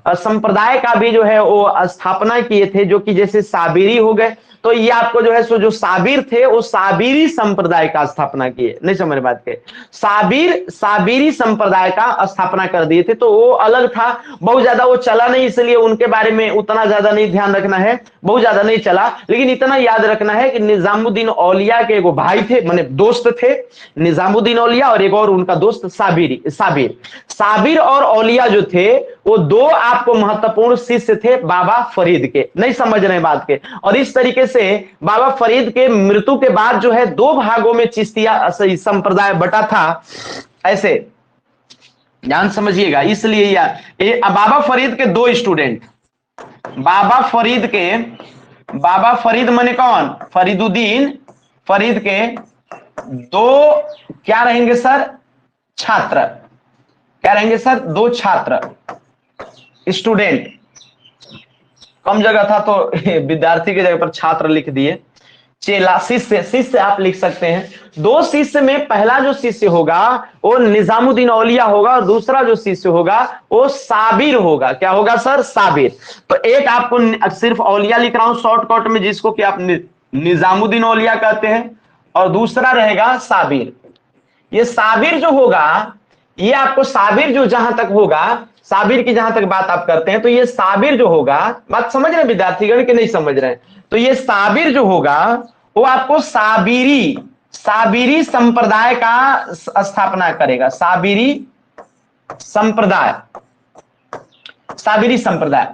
संप्रदाय का भी जो है वो स्थापना किए थे, जो कि जैसे साबिरी हो गए। तो ये आपको जो है सो जो साबिर थे वो साबिरी संप्रदाय का स्थापना किए। नहीं समझ बात के, साबिर साबिरी संप्रदाय का स्थापना कर दिए थे। तो वो अलग था, बहुत ज्यादा वो चला नहीं, इसलिए उनके बारे में उतना ज्यादा नहीं ध्यान रखना है, बहुत ज्यादा नहीं चला। लेकिन इतना याद रखना है कि निजामुद्दीन औलिया के एगो भाई थे, माने दोस्त थे, निजामुद्दीन औलिया, और एक और उनका दोस्त साबिर। साबिर और औलिया जो थे वो दो आपको महत्वपूर्ण शिष्य थे बाबा फरीद के। नहीं समझ रहे बात के? और इस तरीके से बाबा फरीद के मृत्यु के बाद जो है दो भागों में चिश्तिया संप्रदाय बटा था। ऐसे ध्यान समझिएगा। इसलिए बाबा फरीद के दो स्टूडेंट, बाबा फरीद माने कौन? फरीदुद्दीन फरीद के दो क्या रहेंगे सर? छात्र। क्या रहेंगे सर? दो छात्र, स्टूडेंट। कम जगह था तो विद्यार्थी की जगह पर छात्र लिख दिए। चेला, शिष्य, शिष्य आप लिख सकते हैं। दो शिष्य में पहला जो शिष्य होगा वो निजामुद्दीन औलिया होगा, और दूसरा जो शिष्य होगा वो साबिर होगा। क्या होगा सर? साबिर। तो एक आपको सिर्फ औलिया लिख रहा हूं शॉर्टकट में, जिसको कि आप निजामुद्दीन औलिया कहते हैं, और दूसरा रहेगा साबिर। ये साबिर जो होगा, ये आपको साबिर जो जहां तक होगा, साबिर की जहां तक बात आप करते हैं, तो ये साबिर जो होगा, बात समझ रहे हैं विद्यार्थीगण कि नहीं समझ रहे हैं? तो ये साबिर जो होगा वो आपको साबिरी संप्रदाय का स्थापना करेगा। साबिरी संप्रदाय, साबिरी संप्रदाय,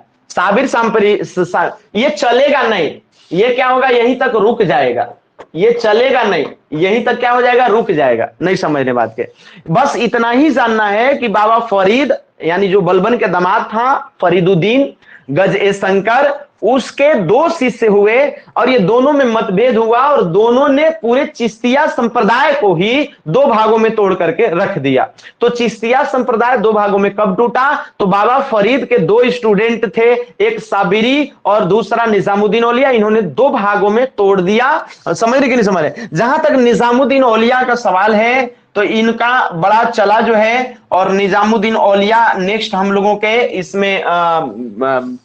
ये चलेगा नहीं, ये क्या होगा? यहीं तक रुक जाएगा। ये चलेगा नहीं, यहीं तक क्या हो जाएगा? रुक जाएगा। नहीं समझने बात के, बस इतना ही जानना है कि बाबा फरीद यानी जो बलबन के दामाद था फरीदुद्दीन गज ए शंकर, उसके दो शिष्य हुए, और ये दोनों में मतभेद हुआ, और दोनों ने पूरे चिश्तिया संप्रदाय को ही दो भागों में तोड़ करके रख दिया। तो चिश्तिया संप्रदाय दो भागों में कब टूटा? तो बाबा फरीद के दो स्टूडेंट थे, एक साबिरी और दूसरा निजामुद्दीन औलिया, इन्होंने दो भागों में तोड़ दिया। समझ रहे कि नहीं समझ रहे? जहां तक निजामुद्दीन औलिया का सवाल है तो इनका बड़ा चला जो है, और निजामुद्दीन औलिया नेक्स्ट हम लोगों के इसमें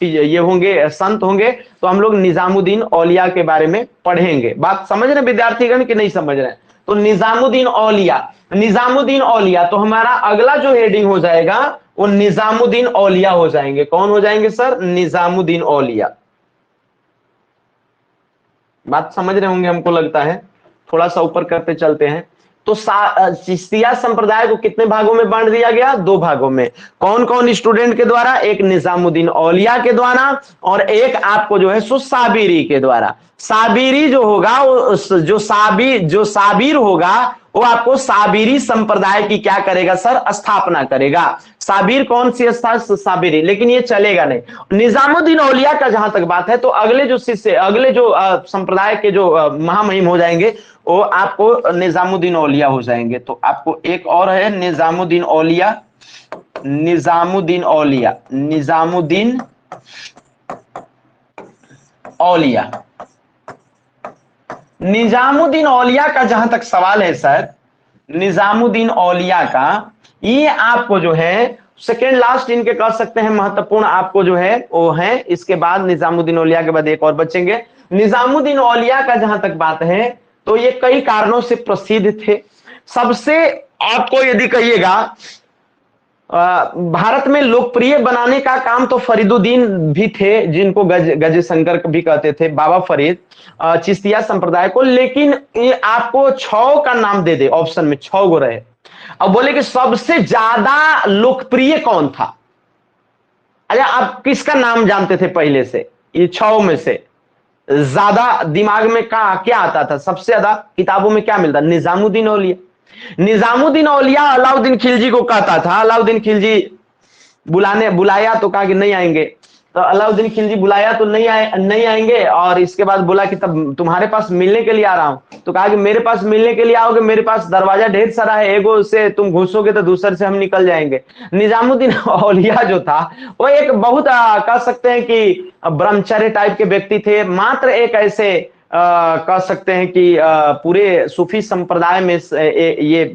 ये होंगे, संत होंगे, तो हम लोग निजामुद्दीन औलिया के बारे में पढ़ेंगे। बात समझ रहे विद्यार्थीगण कि नहीं समझ रहे? तो निजामुद्दीन औलिया, तो हमारा अगला जो हेडिंग हो जाएगा वो निजामुद्दीन औलिया हो जाएंगे। कौन हो जाएंगे सर? निजामुद्दीन औलिया। बात समझ रहे होंगे हमको लगता है। थोड़ा सा ऊपर करते चलते हैं। तो चिश्तिया संप्रदाय को कितने भागों में बांट दिया गया? दो भागों में। कौन कौन स्टूडेंट के द्वारा? एक निजामुद्दीन औलिया के द्वारा, और एक आपको जो है सो साबिरी के द्वारा। साबिरी जो होगा जो साबिर होगा वो आपको साबिरी संप्रदाय की क्या करेगा सर? स्थापना करेगा। साबिर कौन सी साबिरी, लेकिन ये चलेगा नहीं। निजामुद्दीन औलिया का जहां तक बात है, तो अगले जो शिष्य, अगले जो संप्रदाय के जो महामहिम हो जाएंगे वो आपको निजामुद्दीन औलिया हो जाएंगे। तो आपको एक और है निजामुद्दीन औलिया, निजामुद्दीन औलिया, निजामुद्दीन औलिया, निजामुद्दीन औलिया का जहां तक सवाल है सर, निजामुद्दीन औलिया का, ये आपको जो है सेकेंड लास्ट इनके कर सकते हैं महत्वपूर्ण, आपको जो है वो है, इसके बाद निजामुद्दीन औलिया के बाद एक और बचेंगे। निजामुद्दीन औलिया का जहां तक बात है तो ये कई कारणों से प्रसिद्ध थे। सबसे आपको यदि कहिएगा भारत में लोकप्रिय बनाने का काम तो फरीदुद्दीन भी थे, जिनको गज शंकर भी कहते थे, बाबा फरीद चिश्तिया संप्रदाय को। लेकिन ये आपको 6 का नाम दे दे, ऑप्शन में 6 गो रहे, अब बोले कि सबसे ज्यादा लोकप्रिय कौन था। अच्छा, आप किसका नाम जानते थे पहले से, ये 6 में से ज्यादा दिमाग में क्या आता था, सबसे ज्यादा किताबों में क्या मिलता? निजामुद्दीन औलिया। निजामुद्दीन औलिया अलाउद्दीन खिलजी को कहता था। अलाउद्दीन खिलजी बुलाया तो कहा कि नहीं आएंगे, तो अलाउद्दीन खिलजी बुलाया तो नहीं आएंगे, और इसके बाद बोला कि तब तुम्हारे पास मिलने के लिए आ रहा हूं, तो कहा कि मेरे पास मिलने के लिए आओगे, मेरे पास दरवाजा ढेर सारा है, एगो से तुम घुसोगे तो दूसरे से हम निकल जाएंगे। निजामुद्दीन औलिया जो था वो एक बहुत कह सकते हैं कि ब्रह्मचर्य टाइप के व्यक्ति थे। मात्र एक ऐसे कह सकते हैं कि पूरे सूफी संप्रदाय में ये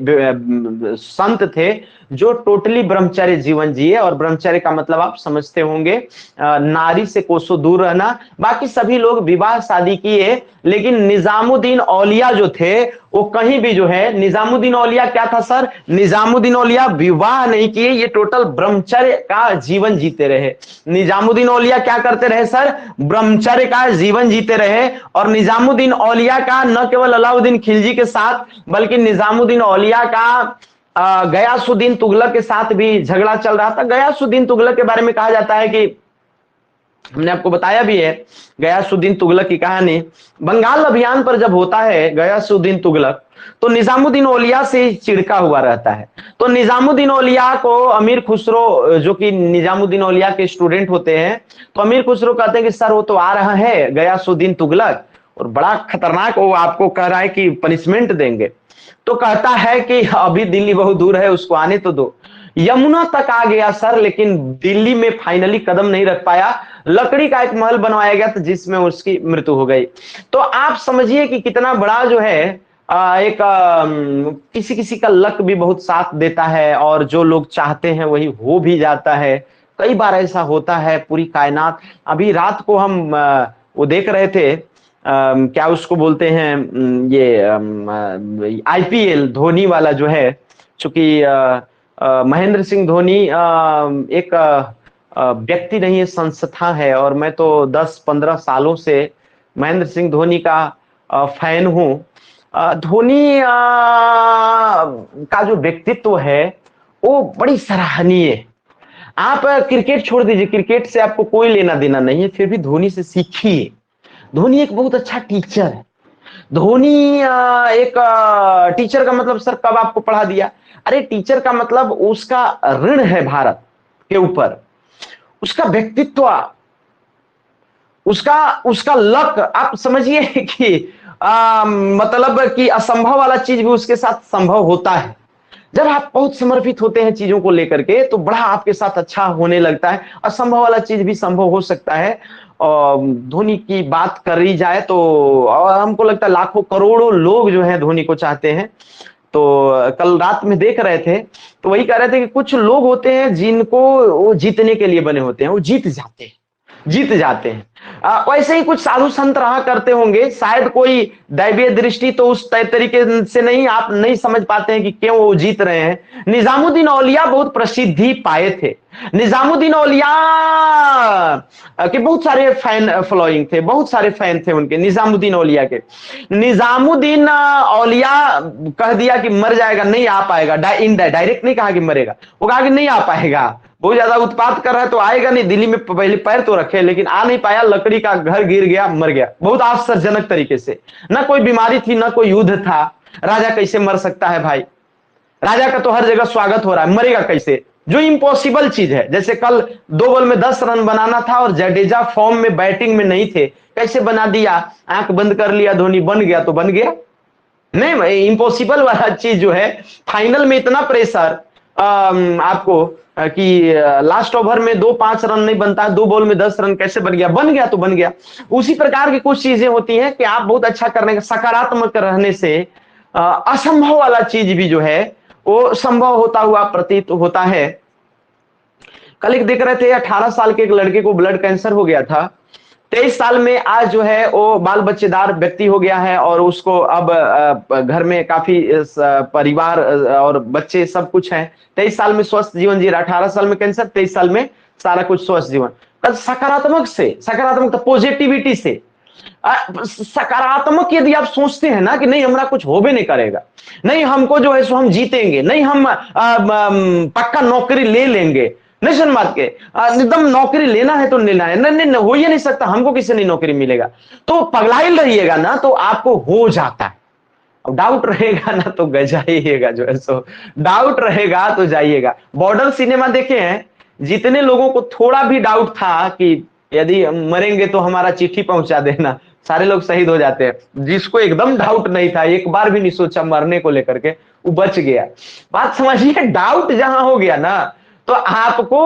संत थे जो टोटली ब्रह्मचर्य जीवन जिए, और ब्रह्मचर्य का मतलब आप समझते होंगे नारी से कोसों दूर रहना। बाकी सभी लोग विवाह शादी किए, लेकिन निजामुद्दीन औलिया जो थे वो कहीं भी जो है, निजामुद्दीन औलिया क्या था सर, निजामुद्दीन औलिया विवाह नहीं किए, ये टोटल ब्रह्मचर्य का जीवन जीते रहे। निजामुद्दीन औलिया क्या करते रहे सर, ब्रह्मचर्य का जीवन जीते रहे। और निजामुद्दीन औलिया का न केवल अलाउद्दीन खिलजी के साथ, बल्कि निजामुद्दीन औलिया का गयासुद्दीन तुगलक के साथ भी झगड़ा चल रहा था। गयासुद्दीन तुगलक के बारे में कहा जाता है कि हमने आपको बताया भी है, गयासुद्दीन तुगलक की कहानी बंगाल अभियान पर जब होता है गयासुद्दीन तुगलक, तो निजामुद्दीन औलिया से चिढ़का हुआ रहता है। तो निजामुद्दीन औलिया को अमीर खुसरो, जो कि निजामुद्दीन औलिया के स्टूडेंट होते हैं, तो अमीर खुसरो कहते हैं कि सर वो तो आ रहा है गयासुद्दीन तुगलक, और बड़ा खतरनाक, वो आपको कह रहा है कि पनिशमेंट देंगे। तो कहता है कि अभी दिल्ली बहुत दूर है, उसको आने तो दो। यमुना तक आ गया सर, लेकिन दिल्ली में फाइनली कदम नहीं रख पाया। लकड़ी का एक महल बनवाया गया था जिसमें उसकी मृत्यु हो गई। तो आप समझिए कि कितना बड़ा जो है एक किसी किसी का लक भी बहुत साथ देता है, और जो लोग चाहते हैं वही हो भी जाता है। कई बार ऐसा होता है पूरी कायनात। अभी रात को हम वो देख रहे थे, क्या उसको बोलते हैं, ये आईपीएल धोनी वाला जो है, चूंकि महेंद्र सिंह धोनी एक व्यक्ति नहीं है, संस्था है, और मैं तो 10-15 सालों से महेंद्र सिंह धोनी का फैन हूं। धोनी का जो व्यक्तित्व है वो बड़ी सराहनीय। आप क्रिकेट छोड़ दीजिए, क्रिकेट से आपको कोई लेना देना नहीं है, फिर भी धोनी से सीखिए। धोनी एक बहुत अच्छा टीचर है। धोनी एक टीचर का मतलब सर कब आपको पढ़ा दिया? अरे टीचर का मतलब उसका ऋण है भारत के ऊपर, उसका व्यक्तित्व, उसका उसका लक। आप समझिए कि मतलब कि असंभव वाला चीज भी उसके साथ संभव होता है। जब आप बहुत समर्पित होते हैं चीजों को लेकर के, तो बड़ा आपके साथ अच्छा होने लगता है, असंभव वाला चीज भी संभव हो सकता है। धोनी की बात करी जाए तो हमको लगता है लाखों करोड़ों लोग जो है धोनी को चाहते हैं। तो कल रात में देख रहे थे तो वही कह रहे थे कि कुछ लोग होते हैं जिनको वो जीतने के लिए बने होते हैं, वो जीत जाते हैं। वैसे ही कुछ साधु संत रहा करते होंगे, शायद कोई दैवीय दृष्टि तो उस तरीके से नहीं, आप नहीं समझ पाते हैं कि क्यों वो जीत रहे हैं। निजामुद्दीन औलिया बहुत प्रसिद्धि पाए थे। निजामुद्दीन औलिया के बहुत सारे फैन फॉलोइंग थे, बहुत सारे फैन थे उनके, निजामुद्दीन औलिया के। निजामुद्दीन औलिया कह दिया कि मर जाएगा, नहीं आ पाएगा, डायरेक्ट नहीं कहा कि मरेगा, वो कहा कि नहीं आ पाएगा, बहुत ज्यादा उत्पात कर रहा है तो आएगा नहीं, दिल्ली में पहले पैर तो रखे, लेकिन आ नहीं पाया, लकड़ी का घर गिर गया, मर गया। बहुत आश्चर्यजनक तरीके से, ना कोई बीमारी थी ना कोई युद्ध था। राजा कैसे मर सकता है भाई? राजा का तो हर जगह स्वागत हो रहा है, मरेगा कैसे? जो इम्पॉसिबल चीज है, जैसे कल 2 बॉल में 10 रन बनाना था और जडेजा फॉर्म में बैटिंग में नहीं थे, कैसे बना दिया? आंख बंद कर लिया धोनी, बन गया तो बन गया। नहीं, इम्पॉसिबल वाला चीज जो है, फाइनल में इतना प्रेशर, आपको कि लास्ट ओवर में 2-5 रन नहीं बनता है, 2 बॉल में 10 रन कैसे बन गया? बन गया तो बन गया। उसी प्रकार की कुछ चीजें होती हैं कि आप बहुत अच्छा करने का सकारात्मक रहने से असंभव वाला चीज भी जो है वो संभव होता हुआ प्रतीत होता है। कल एक देख रहे थे 18 साल के एक लड़के को ब्लड कैंसर हो गया था। 23 साल में आज जो है वो बाल बच्चेदार व्यक्ति हो गया है और उसको अब घर में काफी परिवार और बच्चे सब कुछ हैं। 23 साल में स्वस्थ जीवन जी रहा, 18 साल में कैंसर, 23 साल में सारा कुछ स्वस्थ जीवन। सकारात्मक पॉजिटिविटी से सकारात्मक यदि आप सोचते हैं ना कि नहीं हमारा कुछ होबे नहीं करेगा, नहीं हमको जो है सो हम जीतेंगे, नहीं हम पक्का नौकरी ले लेंगे, नहीं सुन बात के एकदम नौकरी लेना है तो लेना है, नहीं नहीं हो ही नहीं सकता, हमको किसी नहीं नौकरी मिलेगा, तो पगलाइल रहिएगा ना तो आपको हो जाता है। अब डाउट रहेगा ना तो जाइएगा, जो है सो डाउट रहेगा तो जाइएगा। बॉर्डर सिनेमा देखे हैं, जितने लोगों को थोड़ा भी डाउट था कि यदि मरेंगे तो हमारा चिट्ठी पहुंचा देना, सारे लोग शहीद हो जाते हैं। जिसको एकदम डाउट नहीं था, एक बार भी नहीं सोचा मरने को लेकर के, वो बच गया। बात समझिए, डाउट जहां हो गया ना तो आपको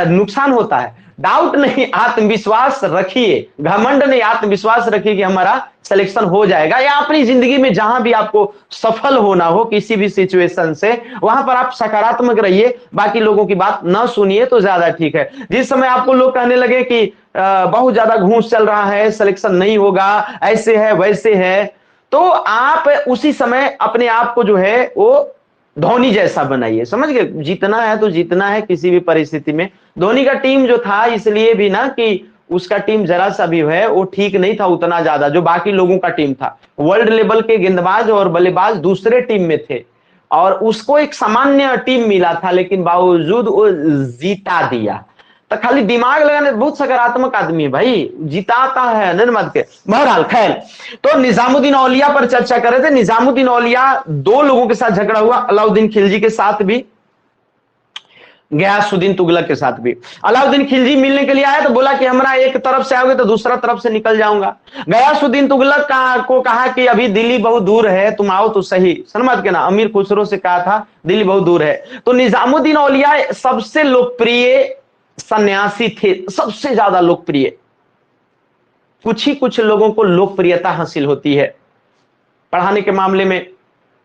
नुकसान होता है। डाउट नहीं, आत्मविश्वास रखिए, घमंड नहीं, आत्मविश्वास रखिए कि हमारा सिलेक्शन हो जाएगा। या अपनी जिंदगी में जहां भी आपको सफल होना हो किसी भी सिचुएशन से, वहां पर आप सकारात्मक रहिए, बाकी लोगों की बात न सुनिए तो ज्यादा ठीक है। जिस समय आपको लोग कहने लगे कि बहुत ज्यादा घूस चल रहा है, सिलेक्शन नहीं होगा, ऐसे है वैसे है, तो आप उसी समय अपने आप को जो है वो धोनी जैसा बनाइए। समझ गए, जीतना है तो जीतना है किसी भी परिस्थिति में। धोनी का टीम जो था इसलिए भी ना कि उसका टीम जरा सा भी है वो ठीक नहीं था उतना ज्यादा जो बाकी लोगों का टीम था। वर्ल्ड लेवल के गेंदबाज और बल्लेबाज दूसरे टीम में थे और उसको एक सामान्य टीम मिला था, लेकिन बावजूद वो जीता दिया। तो खाली दिमाग लगाने, बहुत सकारात्मक आदमी है भाई, जिताता है निर्मत के। बहरहाल खैर, तो निजामुद्दीन औलिया पर चर्चा कर रहे थे। निजामुद्दीन औलिया 2 लोगों के साथ झगड़ा हुआ, अलाउद्दीन खिलजी के साथ भी, गयासुद्दीन तुगलक के साथ भी। अलाउद्दीन खिलजी मिलने के लिए आया तो बोला कि हमारा एक तरफ से आओगे तो दूसरा तरफ से निकल जाऊंगा। गयासुद्दीन तुगलक को कहा कि अभी दिल्ली बहुत दूर है, तुम आओ तो सही। सनमत के ना अमीर खुसरो से कहा था दिल्ली बहुत दूर है। तो निजामुद्दीन औलिया सबसे लोकप्रिय सन्यासी थे, सबसे ज्यादा लोकप्रिय। कुछ ही कुछ लोगों को लोकप्रियता हासिल होती है। पढ़ाने के मामले में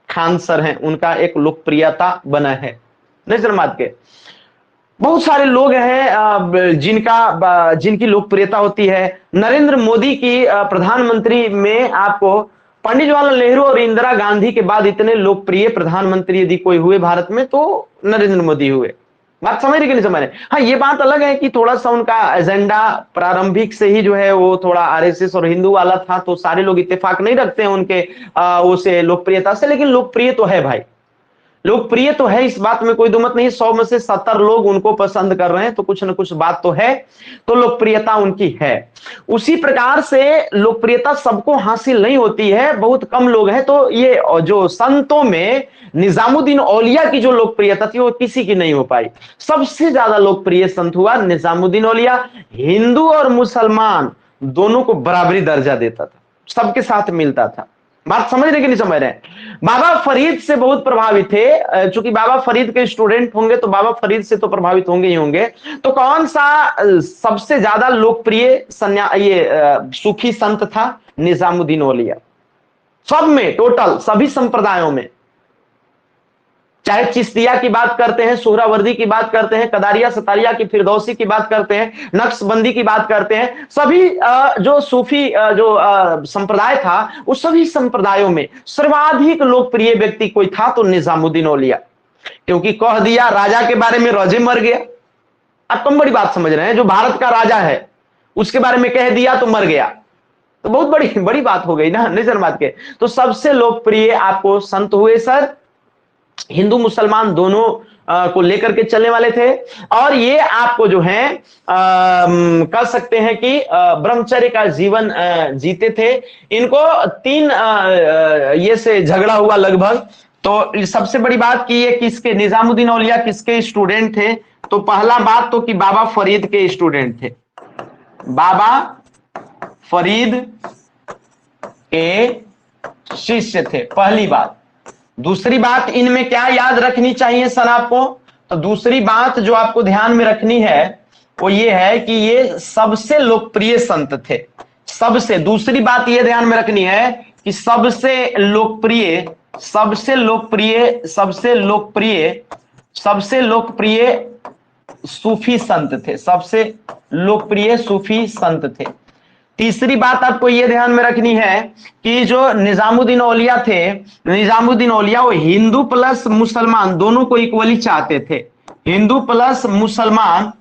खान सर हैं, उनका एक लोकप्रियता बना है। नजरमात के बहुत सारे लोग हैं जिनकी लोकप्रियता होती है। नरेंद्र मोदी की प्रधानमंत्री में आपको पंडित जवाहरलाल नेहरू और इंदिरा गांधी के बाद इतने लोकप्रिय प्रधानमंत्री यदि कोई हुए भारत में तो नरेंद्र मोदी हुए। बात समझ रहे कि नहीं समझ रहे? हाँ, ये बात अलग है कि थोड़ा सा उनका एजेंडा प्रारंभिक से ही जो है वो थोड़ा आरएसएस और हिंदू वाला था, तो सारे लोग इत्तेफाक नहीं रखते हैं उनके उसे लोकप्रियता से, लेकिन लोकप्रिय तो है भाई, लोकप्रिय तो है, इस बात में कोई दो मत नहीं। 100 में से 70 लोग उनको पसंद कर रहे हैं तो कुछ ना कुछ बात तो है, तो लोकप्रियता उनकी है। उसी प्रकार से लोकप्रियता सबको हासिल नहीं होती है, बहुत कम लोग हैं। तो ये जो संतों में निजामुद्दीन औलिया की जो लोकप्रियता थी वो किसी की नहीं हो पाई। सबसे ज्यादा लोकप्रिय संत हुआ निजामुद्दीन औलिया। हिंदू और मुसलमान दोनों को बराबरी दर्जा देता था, सबके साथ मिलता था। बात समझ रहे कि नहीं समझ रहे? बाबा फरीद से बहुत प्रभावित थे, चूंकि बाबा फरीद के स्टूडेंट होंगे तो बाबा फरीद से तो प्रभावित होंगे ही होंगे। तो कौन सा सबसे ज्यादा लोकप्रिय सूफी संत था? निजामुद्दीन औलिया। सब में, टोटल सभी संप्रदायों में, चाहे चिश्तिया की बात करते हैं, सोहरावर्दी की बात करते हैं, कदारिया सतारिया की, फिरदौसी की बात करते हैं, नक्शबंदी की बात करते हैं, सभी जो सूफी जो संप्रदाय था उस सभी संप्रदायों में सर्वाधिक लोकप्रिय व्यक्ति कोई था तो निजामुद्दीन औलिया। क्योंकि कह दिया राजा के बारे में रोजे मर गया। अब तुम बड़ी बात समझ रहे हैं, जो भारत का राजा है उसके बारे में कह दिया तो मर गया, तो बहुत बड़ी बड़ी बात हो गई ना निजर बात के। तो सबसे लोकप्रिय आपको संत हुए सर, हिंदू मुसलमान दोनों को लेकर के चलने वाले थे। और ये आपको जो है कह सकते हैं कि ब्रह्मचर्य का जीवन जीते थे। इनको 3 ये से झगड़ा हुआ लगभग। तो सबसे बड़ी बात की ये किसके, निजामुद्दीन औलिया किसके स्टूडेंट थे? तो पहला बात तो कि बाबा फरीद के स्टूडेंट थे, बाबा फरीद के शिष्य थे, पहली बात। दूसरी बात इनमें क्या याद रखनी चाहिए सर आपको? तो दूसरी बात जो आपको ध्यान में रखनी है वो ये है कि ये सबसे लोकप्रिय संत थे। सबसे, दूसरी बात ये ध्यान में रखनी है कि सबसे लोकप्रिय सबसे लोकप्रिय सबसे लोकप्रिय सबसे लोकप्रिय सूफी संत थे। सबसे लोकप्रिय सूफी संत थे। तीसरी बात आपको यह ध्यान में रखनी है कि जो निजामुद्दीन औलिया थे, निजामुद्दीन औलिया वो हिंदू प्लस मुसलमान दोनों को इक्वली चाहते थे। हिंदू प्लस मुसलमान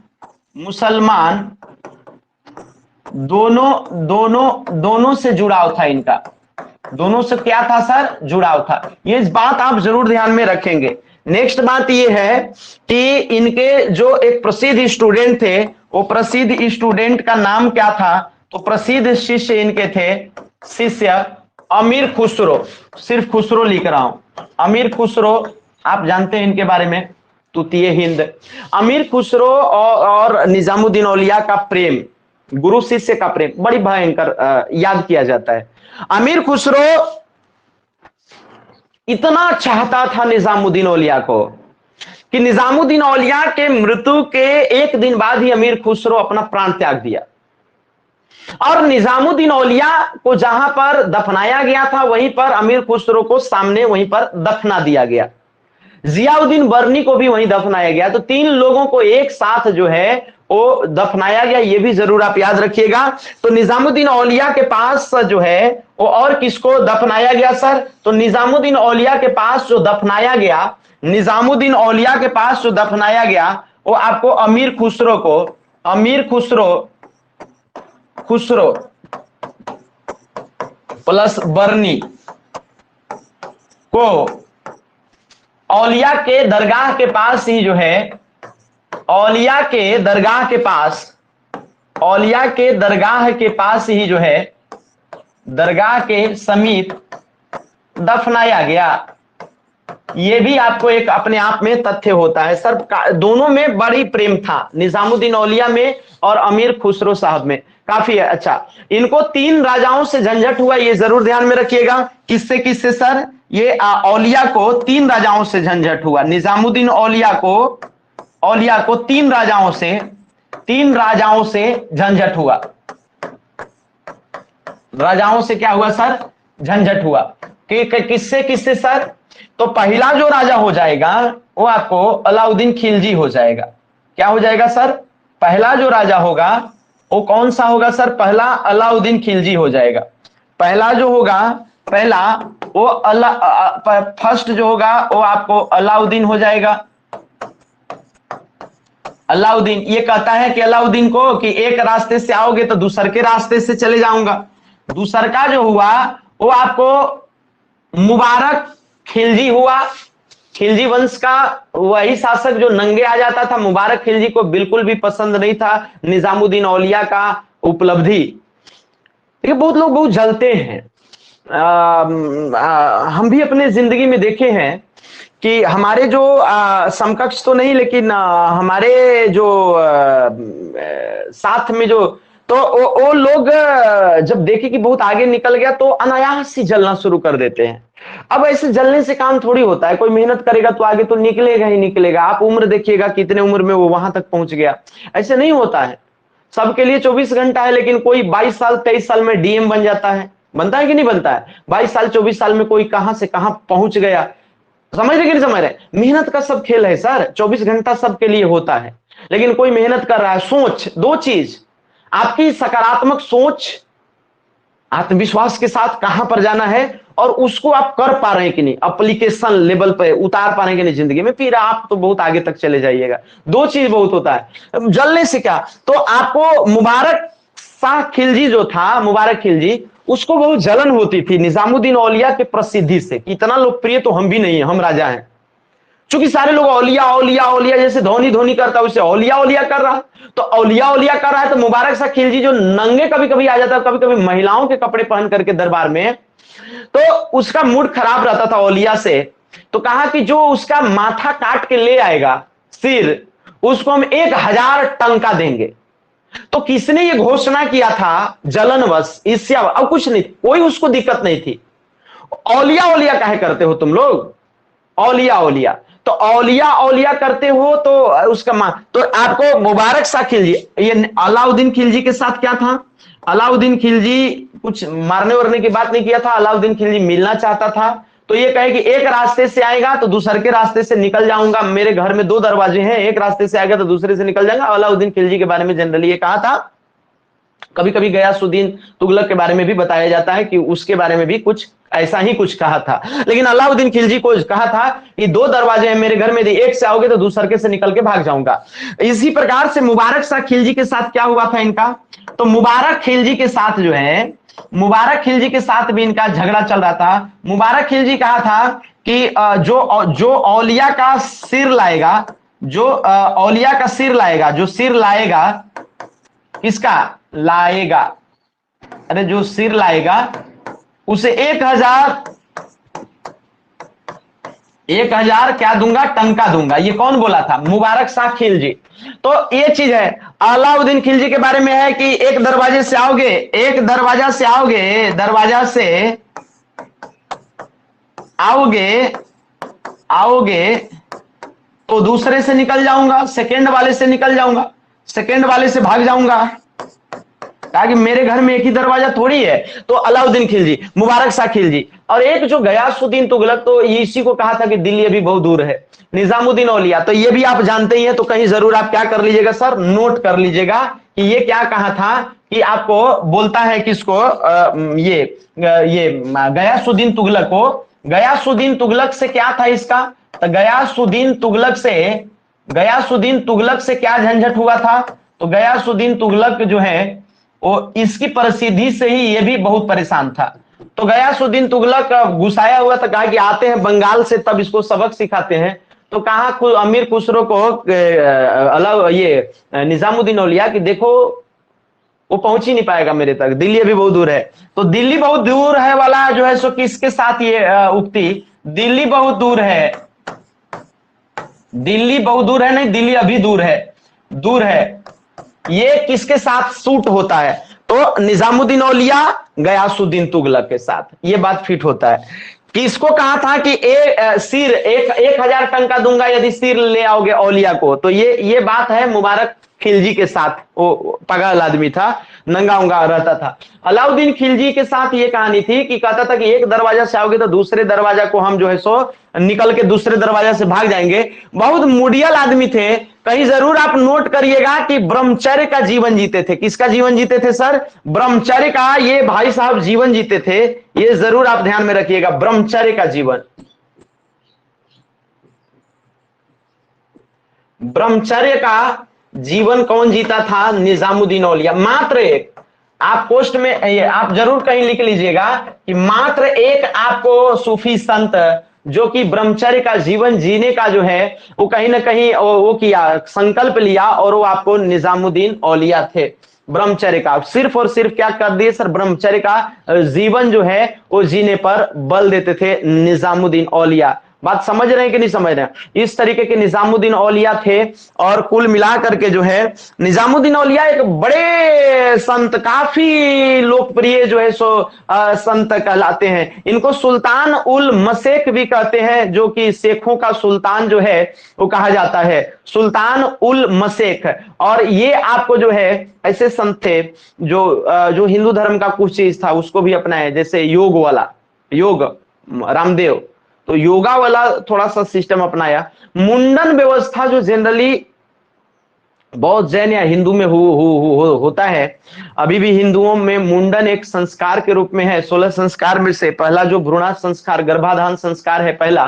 दोनों दोनों दोनों से जुड़ाव था इनका। दोनों से क्या था सर? जुड़ाव था। ये बात आप जरूर ध्यान में रखेंगे। नेक्स्ट बात ये है कि इनके जो एक प्रसिद्ध स्टूडेंट थे, वो प्रसिद्ध स्टूडेंट का नाम क्या था? तो प्रसिद्ध शिष्य इनके थे शिष्य अमीर खुसरो। सिर्फ खुसरो लिख रहा हूं। अमीर खुसरो आप जानते हैं इनके बारे में, तुतीय हिंद। अमीर खुसरो और निजामुद्दीन औलिया का प्रेम, गुरु शिष्य का प्रेम बड़ी भयंकर याद किया जाता है। अमीर खुसरो इतना चाहता था निजामुद्दीन औलिया को कि निजामुद्दीन औलिया के मृत्यु के एक दिन बाद ही अमीर खुसरो अपना प्राण त्याग दिया। और निजामुद्दीन औलिया को जहां पर दफनाया गया था वहीं पर अमीर खुसरो को सामने वहीं पर दफना दिया गया। जियाउद्दीन बर्नी को भी वहीं दफनाया गया। तो तीन लोगों को एक साथ जो है वो दफनाया गया, ये भी जरूर आप याद रखिएगा। तो निजामुद्दीन औलिया के पास जो है वो और किसको दफनाया गया सर? तो निजामुद्दीन औलिया के पास जो दफनाया गया, निजामुद्दीन औलिया के पास जो दफनाया गया वो आपको अमीर खुसरो को, अमीर खुसरो प्लस बर्नी को औलिया के दरगाह के पास ही जो है, औलिया के दरगाह के पास, औलिया के दरगाह के पास ही जो है, दरगाह के समीप दफनाया गया। यह भी आपको एक अपने आप में तथ्य होता है सर। दोनों में बड़ी प्रेम था, निजामुद्दीन औलिया में और अमीर खुसरो साहब में। काफी अच्छा। इनको तीन राजाओं से झंझट हुआ, ये जरूर ध्यान में रखिएगा। किससे किससे सर? ये औलिया को तीन राजाओं से झंझट हुआ। निजामुद्दीन औलिया को तीन राजाओं से झंझट हुआ। राजाओं से क्या हुआ सर? झंझट हुआ। किससे किससे सर? तो पहला जो राजा हो जाएगा वो आपको अलाउद्दीन खिलजी हो जाएगा। क्या हो जाएगा सर? पहला जो राजा होगा वो कौन सा होगा सर? पहला अलाउद्दीन खिलजी हो जाएगा। पहला जो होगा, पहला वो फर्स्ट जो होगा वो आपको अलाउद्दीन हो जाएगा। अलाउद्दीन ये कहता है कि अलाउद्दीन को कि एक रास्ते से आओगे तो दूसर के रास्ते से चले जाऊंगा। दूसर का जो हुआ वो आपको मुबारक खिलजी हुआ। खिलजी वंश का वही शासक जो नंगे आ जाता था। मुबारक खिलजी को बिल्कुल भी पसंद नहीं था निजामुद्दीन औलिया का उपलब्धि। ये बहुत लोग बहुत जलते हैं। हम भी अपने जिंदगी में देखे हैं कि हमारे जो समकक्ष तो नहीं, लेकिन हमारे जो साथ में जो, तो वो लोग जब देखे कि बहुत आगे निकल गया तो अनायास ही जलना शुरू कर देते हैं। अब ऐसे जलने से काम थोड़ी होता है। कोई मेहनत करेगा तो आगे तो निकलेगा ही निकलेगा। आप उम्र देखिएगा कितने उम्र में वो वहां तक पहुंच गया। ऐसे नहीं होता है। सबके लिए 24 घंटा है, लेकिन कोई 22 साल 23 साल में डीएम बन जाता है। बनता है कि नहीं बनता है? 22 साल 24 साल में कोई कहां से कहां पहुंच गया। समझ रहे कि नहीं समझ रहे? मेहनत का सब खेल है सर। 24 घंटा सबके लिए होता है, लेकिन कोई मेहनत कर रहा है। सोच, दो चीज, आपकी सकारात्मक सोच, आत्मविश्वास के साथ कहां पर जाना है और उसको आप कर पा रहे हैं कि नहीं, एप्लीकेशन लेवल पे उतार पा रहे हैं कि नहीं जिंदगी में, फिर आप तो बहुत आगे तक चले जाइएगा। दो चीज बहुत होता है। जलने से क्या, तो आपको मुबारक शाह खिलजी जो था, मुबारक खिलजी, उसको बहुत जलन होती थी निजामुद्दीन औलिया के प्रसिद्धि से। इतना लोकप्रिय तो हम भी नहीं है, हम राजा हैं। चूंकि सारे लोग औलिया औलिया औलिया, जैसे धोनी धोनी करता है वैसे औलिया औलिया कर रहा है। तो औलिया औलिया कर रहा है तो मुबारक शाह खिलजी जो नंगे कभी कभी आ जाता है, कभी कभी महिलाओं के कपड़े पहन करके दरबार में, तो उसका मूड खराब रहता था औलिया से। तो कहा कि जो उसका माथा काट के ले आएगा सिर, उसको हम 1000 टंका देंगे। तो किसने ये घोषणा किया था? जलनवश, ईर्ष्या। अब कुछ नहीं, कोई उसको दिक्कत नहीं थी। औलिया औलिया काहे करते हो तुम लोग? औलिया औलिया। तो औलिया औलिया करते हो तो उसका तो आपको मुबारक शाह खिलजी, ये अलाउद्दीन खिलजी के साथ क्या था, अलाउद्दीन खिलजी कुछ मारने वारने की बात नहीं किया था, अलाउद्दीन खिलजी मिलना चाहता था। तो ये कहे कि एक रास्ते से आएगा तो दूसरे के रास्ते से निकल जाऊंगा, मेरे घर में 2 दरवाजे हैं, एक रास्ते से आएगा तो दूसरे से निकल जाएगा। अलाउद्दीन खिलजी के बारे में जनरली ये कहा था। कभी कभी गयासुद्दीन तुगलक के बारे में भी बताया जाता है कि उसके बारे में भी कुछ ऐसा ही कुछ कहा था। लेकिन अलाउद्दीन खिलजी को कहा था कि 2 दरवाजे हैं मेरे घर में, यदि एक से आओगे तो दूसरे से निकल के भाग जाऊंगा। इसी प्रकार से मुबारक शाह खिलजी के साथ क्या हुआ था इनका, तो मुबारक खिलजी के साथ जो है, मुबारक खिलजी के साथ भी इनका झगड़ा चल रहा था। मुबारक खिलजी कहा था कि जो औलिया का सिर लाएगा, जो औलिया का सिर लाएगा, जो सिर लाएगा, किसका लाएगा, अरे जो सिर लाएगा उसे 1000 क्या दूंगा, टंका दूंगा। ये कौन बोला था, मुबारक शाह खिलजी। तो ये चीज है। अलाउद्दीन खिलजी के बारे में है कि एक दरवाजे से आओगे, एक दरवाजा से आओगे, दरवाजा से आओगे, आओगे तो दूसरे से निकल जाऊंगा, सेकंड वाले से निकल जाऊंगा, सेकंड वाले से भाग जाऊंगा, ताकि मेरे घर में एक ही दरवाजा थोड़ी है। तो अलाउद्दीन खिलजी, मुबारक शाह खिलजी। और एक जो गयासुद्दीन तुगलक, तो ये इसी को कहा था कि दिल्ली अभी बहुत दूर है। निजामुद्दीन औलिया, तो ये भी आप जानते ही हैं, तो कहीं जरूर आप क्या कर लीजिएगा सर, नोट कर लीजिएगा कि ये क्या कहा था, कि आपको बोलता है किसको, ये गयासुद्दीन तुगलक को। गयासुद्दीन तुगलक से क्या था इसका, तो गयासुद्दीन तुगलक से, गयासुद्दीन तुगलक से क्या झंझट हुआ था, तो गयासुद्दीन तुगलक जो है वो इसकी प्रसिद्धि से ही ये भी बहुत परेशान था। तो गयासुद्दीन तुगलक गुस्साया हुआ था, कहा कि आते हैं बंगाल से तब इसको सबक सिखाते हैं। तो कहा अमीर खुसरो को निजामुद्दीन औलिया कि देखो वो पहुंच ही नहीं पाएगा मेरे तक, दिल्ली अभी बहुत दूर है। तो दिल्ली बहुत दूर है वाला जो है सो किसके साथ ये उक्ति, दिल्ली बहुत दूर है, दिल्ली बहुत दूर है नहीं, दिल्ली अभी दूर है, दूर है, ये किसके साथ सूट होता है, तो निजामुद्दीन औलिया गयासुद्दीन तुगलक के साथ ये बात फिट होता है। किसको कहा था कि सिर 1000 टंका दूंगा यदि सिर ले आओगे औलिया को, तो ये बात है मुबारक खिलजी के साथ। वो पागल आदमी था, नंगा उंगा रहता था। अलाउद्दीन खिलजी के साथ ये कहानी थी कि कहता था कि एक दरवाजा से आओगे तो दूसरे दरवाजा को हम जो है सो निकल के दूसरे दरवाजा से भाग जाएंगे। बहुत मुडियल आदमी थे। कहीं जरूर आप नोट करिएगा कि ब्रह्मचर्य का जीवन जीते थे। किसका जीवन जीते थे सर, ब्रह्मचर्य का ये भाई साहब जीवन जीते थे। ये जरूर आप ध्यान में रखिएगा, ब्रह्मचर्य का जीवन। ब्रह्मचर्य का जीवन कौन जीता था, निजामुद्दीन औलिया। मात्र एक, आप पोस्ट में आप जरूर कहीं लिख लीजिएगा कि मात्र एक आपको सूफी संत जो कि ब्रह्मचर्य का जीवन जीने का जो है वो कहीं ना कहीं वो किया, संकल्प लिया, और वो आपको निजामुद्दीन औलिया थे। ब्रह्मचर्य का सिर्फ और सिर्फ क्या कर दिए सर, ब्रह्मचर्य का जीवन जो है वो जीने पर बल देते थे निजामुद्दीन औलिया। बात समझ रहे हैं कि नहीं समझ रहे हैं, इस तरीके के निजामुद्दीन औलिया थे। और कुल मिलाकर के जो है निजामुद्दीन औलिया एक बड़े संत, काफी लोकप्रिय जो है सो संत कहलाते हैं। इनको सुल्तान उल मशेख भी कहते हैं, जो कि शेखों का सुल्तान जो है वो कहा जाता है, सुल्तान उल मशेख। और ये आपको जो है ऐसे संत थे जो हिंदू धर्म का कुछ चीज था उसको भी अपनाए, जैसे योग वाला, योग रामदेव, तो योगा वाला थोड़ा सा सिस्टम अपनाया। मुंडन व्यवस्था जो जनरली बहुत जैन या हिंदू में होता है, अभी भी हिंदुओं में मुंडन एक संस्कार के रूप में है। 16 संस्कार में से पहला जो भ्रूण संस्कार, गर्भाधान संस्कार है पहला,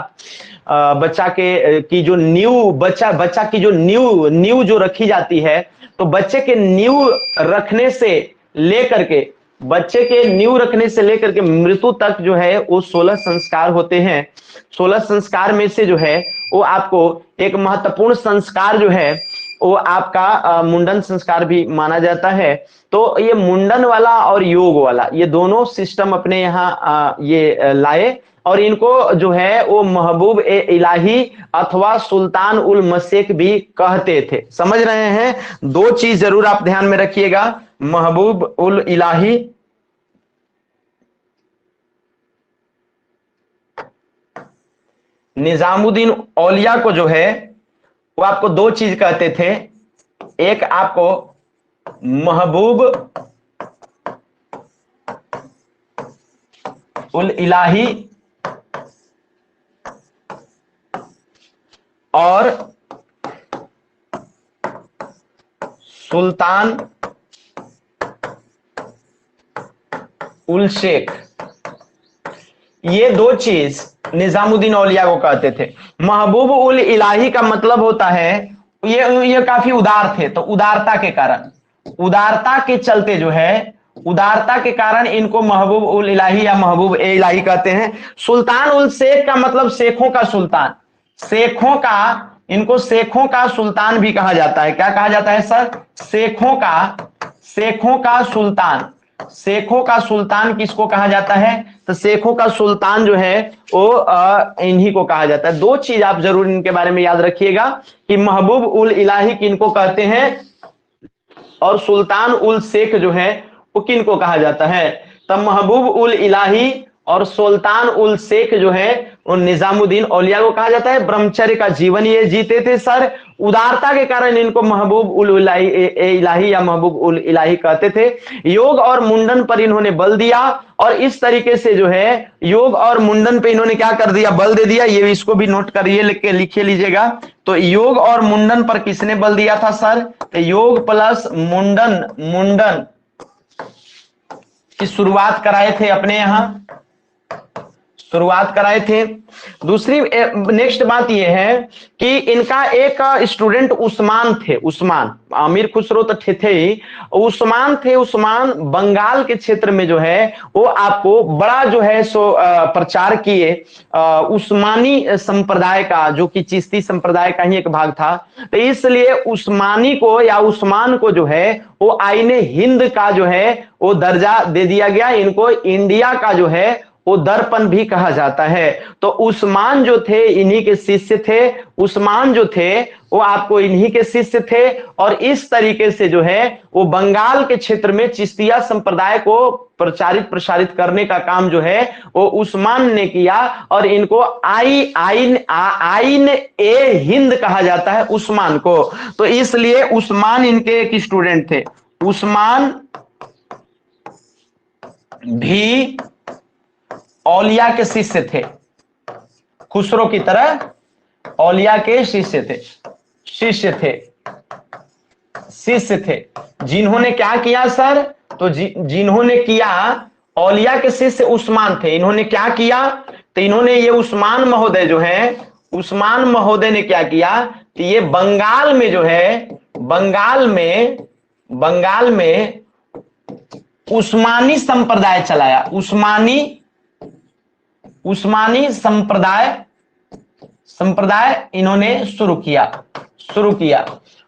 बच्चा के की जो नींव, बच्चा की जो नींव जो रखी जाती है, तो बच्चे के नींव रखने से लेकर के, बच्चे के नींव रखने से लेकर के मृत्यु तक जो है वो 16 संस्कार होते हैं। 16 संस्कार में से जो है वो आपको एक महत्वपूर्ण संस्कार जो है वो आपका मुंडन संस्कार भी माना जाता है। तो ये मुंडन वाला और योग वाला ये दोनों सिस्टम अपने यहाँ ये लाए, और इनको जो है वो महबूब ए इलाही अथवा सुल्तान उल मशेख भी कहते थे। समझ रहे हैं, 2 चीज जरूर आप ध्यान में रखिएगा, महबूब उल इलाही निजामुद्दीन औलिया को जो है वो आपको दो चीज कहते थे, एक आपको महबूब उल इलाही और सुल्तान उल शेख, ये दो चीज निजामुद्दीन औलिया को कहते थे। महबूब उल इलाही का मतलब होता है ये काफी उदार थे, तो उदारता के कारण, उदारता के चलते जो है, उदारता के कारण इनको महबूब उल इलाही या महबूब ए इलाही कहते हैं। सुल्तान उल शेख का मतलब शेखों का सुल्तान, शेखों का, इनको शेखों का सुल्तान भी कहा जाता है। क्या कहा जाता है सर? शेखों का सुल्तान। शेखों का सुल्तान किसको कहा जाता है? तो शेखों का सुल्तान जो है वो इन्हीं को कहा जाता है। दो चीज आप जरूर इनके बारे में याद रखिएगा कि महबूब उल इलाही किनको कहते हैं और सुल्तान उल शेख जो है वो किनको कहा जाता है। तब महबूब उल इलाही और सुल्तान उल शेख जो है वो निजामुद्दीन औलिया को कहा जाता है। ब्रह्मचर्य का जीवन ये जीते थे सर, उदारता के कारण इनको महबूब उल इलाही या महबूब उल इलाही कहते थे। योग और मुंडन पर इन्होंने बल दिया और इस तरीके से जो है योग और मुंडन पे इन्होंने क्या कर दिया? बल दे दिया। ये इसको भी नोट करिए, लिखे लीजिएगा। तो योग और मुंडन पर किसने बल दिया था सर? तो योग प्लस मुंडन की शुरुआत कराए थे, अपने यहां शुरुआत कराए थे। दूसरी नेक्स्ट बात यह है कि इनका एक स्टूडेंट उस्मान थे। उस्मान, अमीर खुसरो तो थे ही, उस्मान थे। उस्मान बंगाल के क्षेत्र में जो है वो आपको बड़ा जो है सो प्रचार किए उस्मानी संप्रदाय का, जो कि चिश्ती संप्रदाय का ही एक भाग था। तो इसलिए उस्मानी को या उस्मान को जो है वो आईने हिंद का जो है वो दर्जा दे दिया गया। इनको इंडिया का जो है वो दर्पण भी कहा जाता है। तो उस्मान जो थे इन्हीं के शिष्य थे। उस्मान जो थे वो आपको इन्हीं के शिष्य थे और इस तरीके से जो है वो बंगाल के क्षेत्र में चिश्तिया संप्रदाय को प्रसारित करने का काम जो है वो उस्मान ने किया और इनको आइन ए हिंद कहा जाता है उस्मान को। तो इसलिए उस्मान इनके एक स्टूडेंट थे। उस्मान भी औलिया के शिष्य थे, खुसरो की तरह औलिया के शिष्य थे। जिन्होंने क्या किया सर? तो जिन्होंने किया, औलिया के शिष्य उस्मान थे। इन्होंने क्या किया? तो इन्होंने ये उस्मान महोदय जो है, उस्मान महोदय ने क्या किया? तो ये बंगाल में जो है, बंगाल में उस्मानी संप्रदाय चलाया। उस्मानी संप्रदाय इन्होंने शुरू किया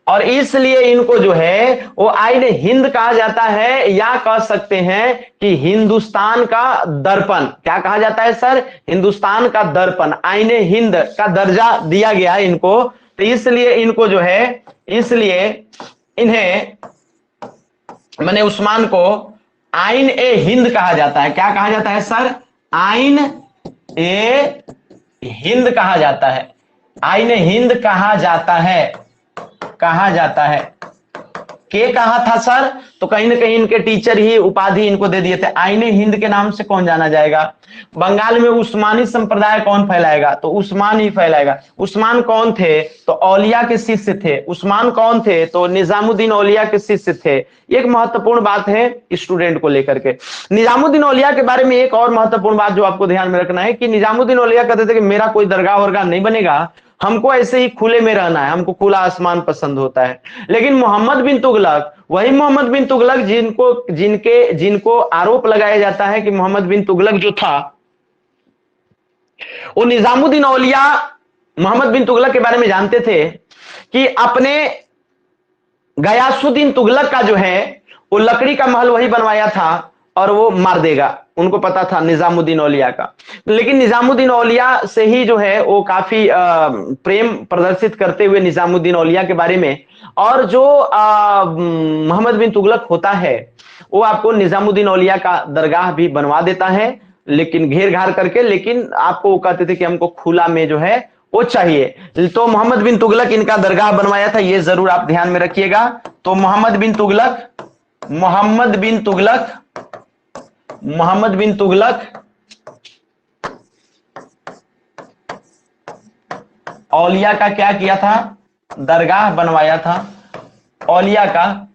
और इसलिए इनको जो है वो आइन हिंद कहा जाता है, या कह सकते हैं कि हिंदुस्तान का दर्पण। क्या कहा जाता है सर? हिंदुस्तान का दर्पण, आइन हिंद का दर्जा दिया गया इनको। तो इसलिए इनको जो है, इसलिए इन्हें, मैंने उस्मान को आइन ए हिंद कहा जाता है। क्या कहा जाता है सर? आइन ए हिंद कहा जाता है। आइन हिंद कहा जाता है। के कहा था सर? तो कहीं ना कहीं इनके टीचर ही उपाधि इनको दे दिए थे। आइन हिंद के नाम से कौन जाना जाएगा? बंगाल में उस्मानी संप्रदाय कौन फैलाएगा? तो उस्मान ही फैलाएगा। उस्मान कौन थे? तो औलिया के शिष्य थे। उस्मान कौन थे? तो निजामुद्दीन औलिया के शिष्य थे। एक महत्वपूर्ण बात है स्टूडेंट को लेकर के। निजामुद्दीन औलिया के बारे में एक और महत्वपूर्ण बात जो आपको ध्यान में रखना है कि निजामुद्दीन औलिया कहते थे कि मेरा कोई दरगाह वरगाह नहीं बनेगा, हमको ऐसे ही खुले में रहना है, हमको खुला आसमान पसंद होता है। लेकिन मोहम्मद बिन तुगलक, वही मोहम्मद बिन तुगलक जिनको आरोप लगाया जाता है कि मोहम्मद बिन तुगलक जो था वो निजामुद्दीन औलिया मोहम्मद बिन तुगलक के बारे में जानते थे कि अपने गयासुद्दीन तुगलक का जो है वो लकड़ी का महल वही बनवाया था और वो मार देगा। उनको पता था निजामुद्दीन औलिया का। लेकिन निजामुद्दीन औलिया से ही जो है वो काफी प्रेम प्रदर्शित करते हुए निजामुद्दीन औलिया के बारे में, और जो मोहम्मद बिन तुगलक होता है वो आपको निजामुद्दीन औलिया का दरगाह भी बनवा देता है। लेकिन घेर घार करके, लेकिन आपको वो कहते थे कि हमको खुला में जो है वो चाहिए। तो मोहम्मद बिन तुगलक इनका दरगाह बनवाया था, ये जरूर आप ध्यान में रखिएगा। तो मोहम्मद बिन तुगलक औलिया का क्या किया था, दरगाह बनवाया था, औलिया का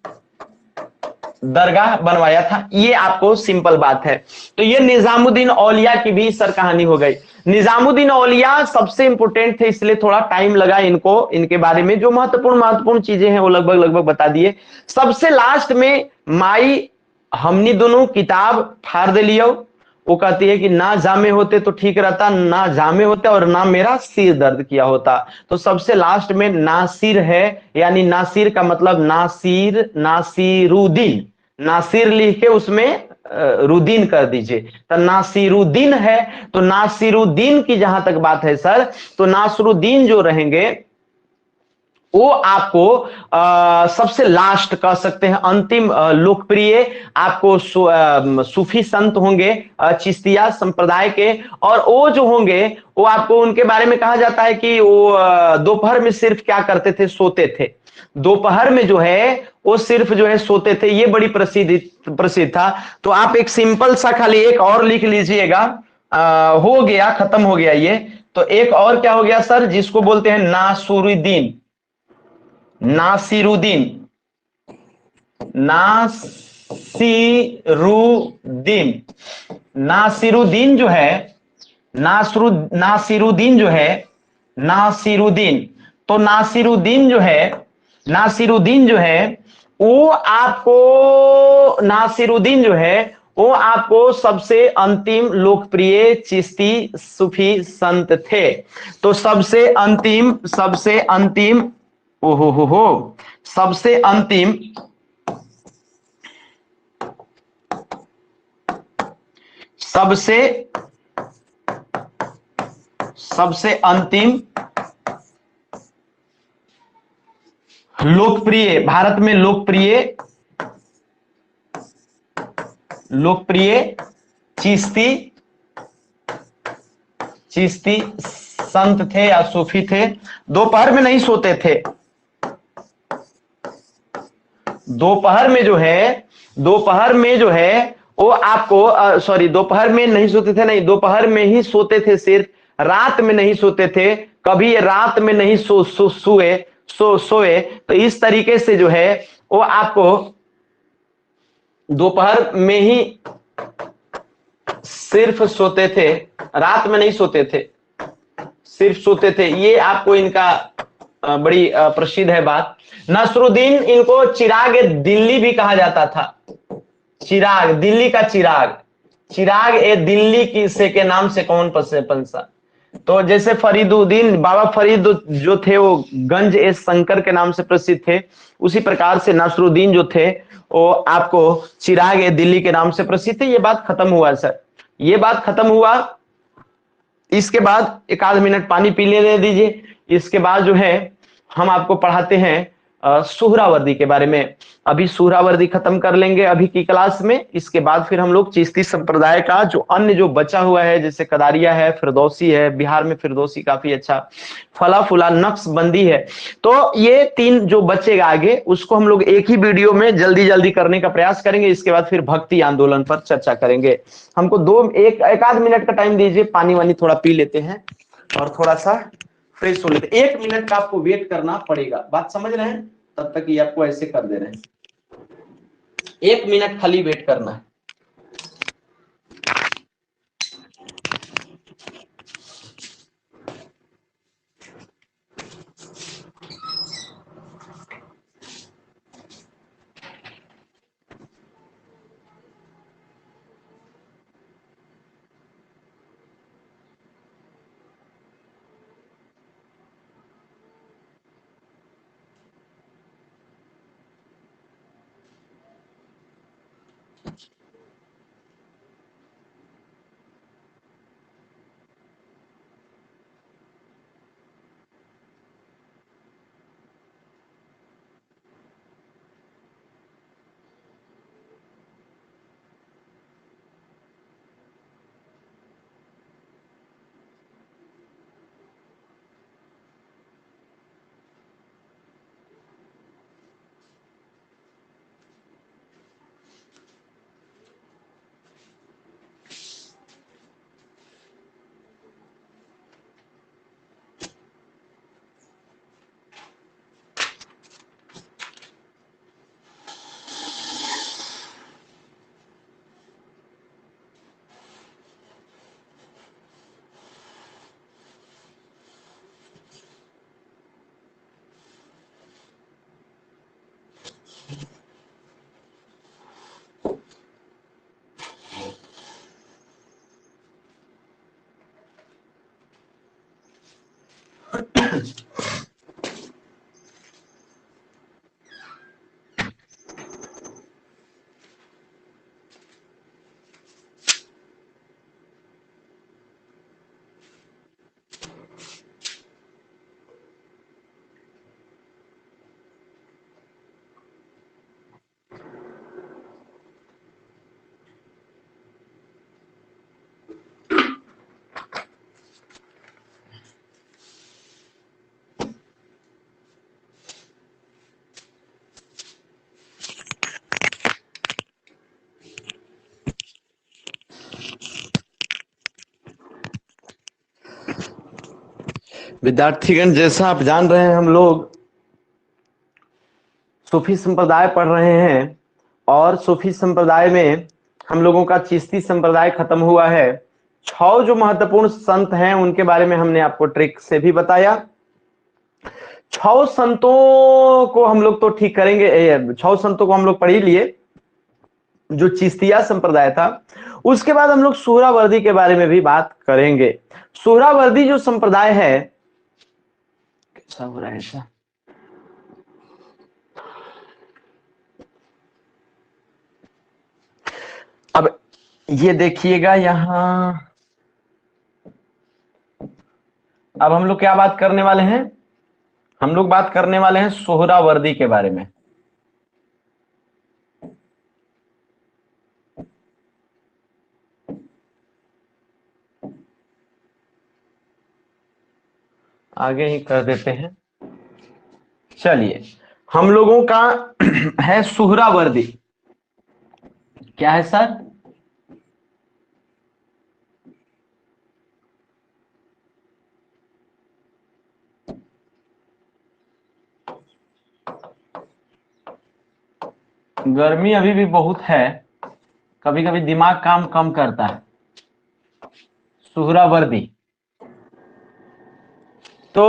दरगाह बनवाया था। ये आपको सिंपल बात है। तो ये निजामुद्दीन औलिया की भी सर कहानी हो गई। निजामुद्दीन औलिया सबसे इंपोर्टेंट थे, इसलिए थोड़ा टाइम लगा इनको, इनके बारे में जो महत्वपूर्ण महत्वपूर्ण चीजें हैं वो लगभग लगभग बता दिए। सबसे लास्ट में माई हमनी दोनों किताब फाड़ दे लियो। वो कहती है कि ना जामे होते तो ठीक रहता, ना जामे होते और ना मेरा सिर दर्द किया होता। तो सबसे लास्ट में नासिर है, यानी नासिर का मतलब नासिर, नासिरुद्दीन, नासिर लिख के उसमें रुद्दीन कर दीजिए, तो नासिरुद्दीन है। तो नासिरुद्दीन की जहां तक बात है सर, तो नासिरुद्दीन जो रहेंगे वो आपको सबसे लास्ट कह सकते हैं, अंतिम लोकप्रिय आपको सूफी संत होंगे चिश्तिया संप्रदाय के। और वो जो होंगे वो आपको उनके बारे में कहा जाता है कि वो दोपहर में सिर्फ क्या करते थे, सोते थे। दोपहर में जो है वो सिर्फ जो है सोते थे, ये बड़ी प्रसिद्ध था। तो आप एक सिंपल सा खाली एक और लिख लीजिएगा, हो गया, खत्म हो गया ये। तो एक और क्या हो गया सर, जिसको बोलते हैं नासुरुद्दीन, नासिरुद्दीन, नासिरुद्दीन, नासिरुद्दीन जो है, नासिरुद्दीन जो है, नासिरुद्दीन, तो नासिरुद्दीन जो है, नासिरुद्दीन जो है वो आपको, नासिरुद्दीन जो है वो आपको सबसे अंतिम लोकप्रिय चिश्ती सूफी संत थे। तो सबसे अंतिम, ओहो हो, सबसे अंतिम, सबसे सबसे अंतिम लोकप्रिय, भारत में लोकप्रिय, लोकप्रिय चिश्ती, चिश्ती संत थे या सूफी थे। दोपहर में नहीं सोते थे, दोपहर में जो है, दोपहर में जो है वो आपको सॉरी, दोपहर में नहीं सोते थे, नहीं, दोपहर में ही सोते थे सिर्फ, रात में नहीं सोते थे कभी, ये रात में नहीं सोए। तो इस तरीके से जो है वो आपको दोपहर में ही सिर्फ सोते थे, रात में नहीं सोते थे, सिर्फ सोते थे। ये आपको इनका बड़ी प्रसिद्ध है बात। नसरुद्दीन, इनको चिराग दिल्ली भी कहा जाता था, चिराग, दिल्ली का चिराग, चिराग ए दिल्ली की से के नाम से कौन पंसा। तो जैसे फरीदुद्दीन, बाबा फरीद जो थे वो गंज ए शंकर के नाम से प्रसिद्ध थे, उसी प्रकार से नसरुद्दीन जो थे वो आपको चिराग ए दिल्ली के नाम से प्रसिद्ध थे। ये बात खत्म हुआ सर, ये बात खत्म हुआ। इसके बाद एक आध मिनट पानी पी लेने दीजिए। इसके बाद जो है हम आपको पढ़ाते हैं सुहरावर्दी के बारे में। अभी सुहरावर्दी खत्म कर लेंगे अभी की क्लास में। इसके बाद फिर हम लोग चिश्ती संप्रदाय का जो अन्य जो बचा हुआ है, जैसे कदारिया है, फिरदौसी है, बिहार में फिरदौसी काफी अच्छा, फला फुला, नक्शबंदी है। तो ये तीन जो बचेगा आगे, उसको हम लोग एक ही वीडियो में जल्दी जल्दी करने का प्रयास करेंगे। इसके बाद फिर भक्ति आंदोलन पर चर्चा करेंगे। हमको एक आध मिनट का टाइम दीजिए, पानी वानी थोड़ा पी लेते हैं और थोड़ा सा फ्रेश हो लेते हैं। 1 मिनट का आपको वेट करना पड़ेगा, बात समझ रहे हैं? तब तक ये आपको ऐसे कर दे रहे हैं, 1 मिनट खाली वेट करना है। विद्यार्थीगण, जैसा आप जान रहे हैं, हम लोग सूफी संप्रदाय पढ़ रहे हैं और सूफी संप्रदाय में हम लोगों का चिश्ती संप्रदाय खत्म हुआ है। 6 जो महत्वपूर्ण संत हैं उनके बारे में हमने आपको ट्रिक से भी बताया। 6 संतों को हम लोग तो ठीक करेंगे, 6 संतों को हम लोग पढ़ ही लिए जो चिश्तिया संप्रदाय था। उसके बाद हम लोग सुहरावर्दी के बारे में भी बात करेंगे। सुहरावर्दी जो संप्रदाय है, कैसा हो रहा है ऐसा? अब ये देखिएगा यहां, अब हम लोग क्या बात करने वाले हैं? हम लोग बात करने वाले हैं सुहरावर्दी के बारे में। आगे ही कर देते हैं। चलिए, हम लोगों का है सुहरावर्दी। क्या है सर? गर्मी अभी भी बहुत है, कभी कभी दिमाग काम कम करता है। सुहरावर्दी तो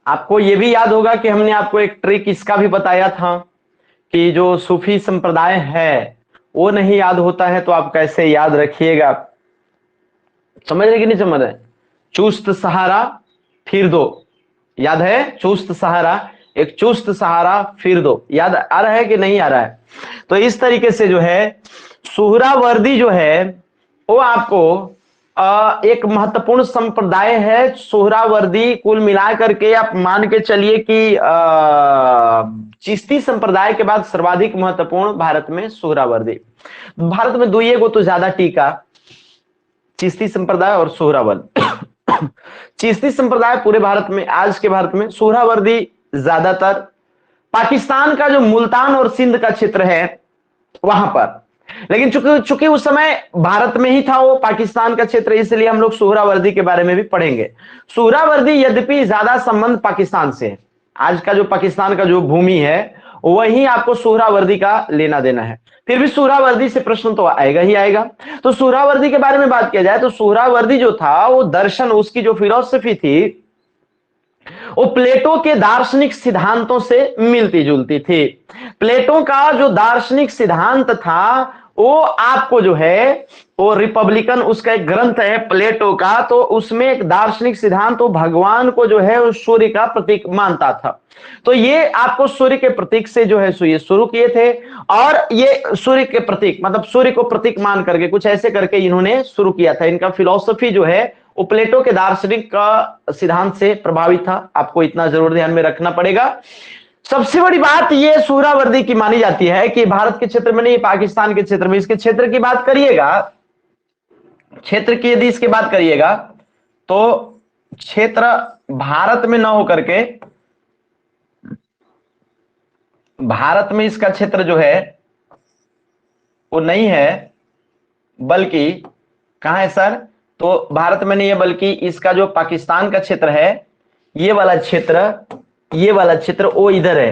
आपको ये भी याद होगा कि हमने आपको एक ट्रिक इसका भी बताया था कि जो सूफी संप्रदाय है वो नहीं याद होता है तो आप कैसे याद रखिएगा। समझ रहे कि नहीं समझ रहे? चुस्त सहारा फिर दो, याद है? चुस्त सहारा, एक चुस्त सहारा फिर दो, याद आ रहा है कि नहीं आ रहा है? तो इस तरीके से जो है सुहरावर्दी जो है वो आपको एक महत्वपूर्ण संप्रदाय है। सुहरावर्दी कुल मिलाकर के आप मान के चलिए कि चिश्ती संप्रदाय के बाद सर्वाधिक महत्वपूर्ण भारत में सुहरावर्दी। भारत में दुइये को तो ज्यादा टीका, चिश्ती संप्रदाय और सुहरावर्दी। चिश्ती संप्रदाय पूरे भारत में, आज के भारत में, सुहरावर्दी ज्यादातर पाकिस्तान का जो मुल्तान और सिंध का क्षेत्र है वहां पर, लेकिन चूंकि उस समय भारत में ही था वो पाकिस्तान का क्षेत्र, इसलिए हम लोग सुहरावर्दी के बारे में भी पढ़ेंगे। सुहरावर्दी यद्यपि ज्यादा संबंध पाकिस्तान से है, आज का जो पाकिस्तान का जो भूमि है वही आपको सुहरावर्दी का लेना देना है, फिर भी सुहरावर्दी से प्रश्न तो आएगा ही आएगा। तो सुहरावर्दी के बारे में बात किया जाए तो सुहरावर्दी जो था वो दर्शन, उसकी जो फिलॉसफी थी वो प्लेटो के दार्शनिक सिद्धांतों से मिलती जुलती थी। प्लेटो का जो दार्शनिक सिद्धांत था वो आपको जो है वो रिपब्लिकन, उसका एक ग्रंथ है प्लेटो का, तो उसमें एक दार्शनिक सिद्धांत, वो भगवान को जो है उस सूर्य का प्रतीक मानता था। तो ये आपको सूर्य के प्रतीक से जो है ये शुरू किए थे, और ये सूर्य के प्रतीक मतलब सूर्य को प्रतीक मान करके कुछ ऐसे करके इन्होंने शुरू किया था। इनका फिलॉसफी जो है वो प्लेटो के दार्शनिक का सिद्धांत से प्रभावित था, आपको इतना जरूर ध्यान में रखना पड़ेगा। सबसे बड़ी बात ये सुहरावर्दी की मानी जाती है कि भारत के क्षेत्र में नहीं, पाकिस्तान के क्षेत्र में, इसके क्षेत्र की बात करिएगा, क्षेत्र की यदि इसकी बात करिएगा तो क्षेत्र भारत में न होकर के, भारत में इसका क्षेत्र जो है वो नहीं है, बल्कि कहां है सर? तो भारत में नहीं है, बल्कि इसका जो पाकिस्तान का क्षेत्र है, ये वाला क्षेत्र, ये वाला क्षेत्र वो इधर है।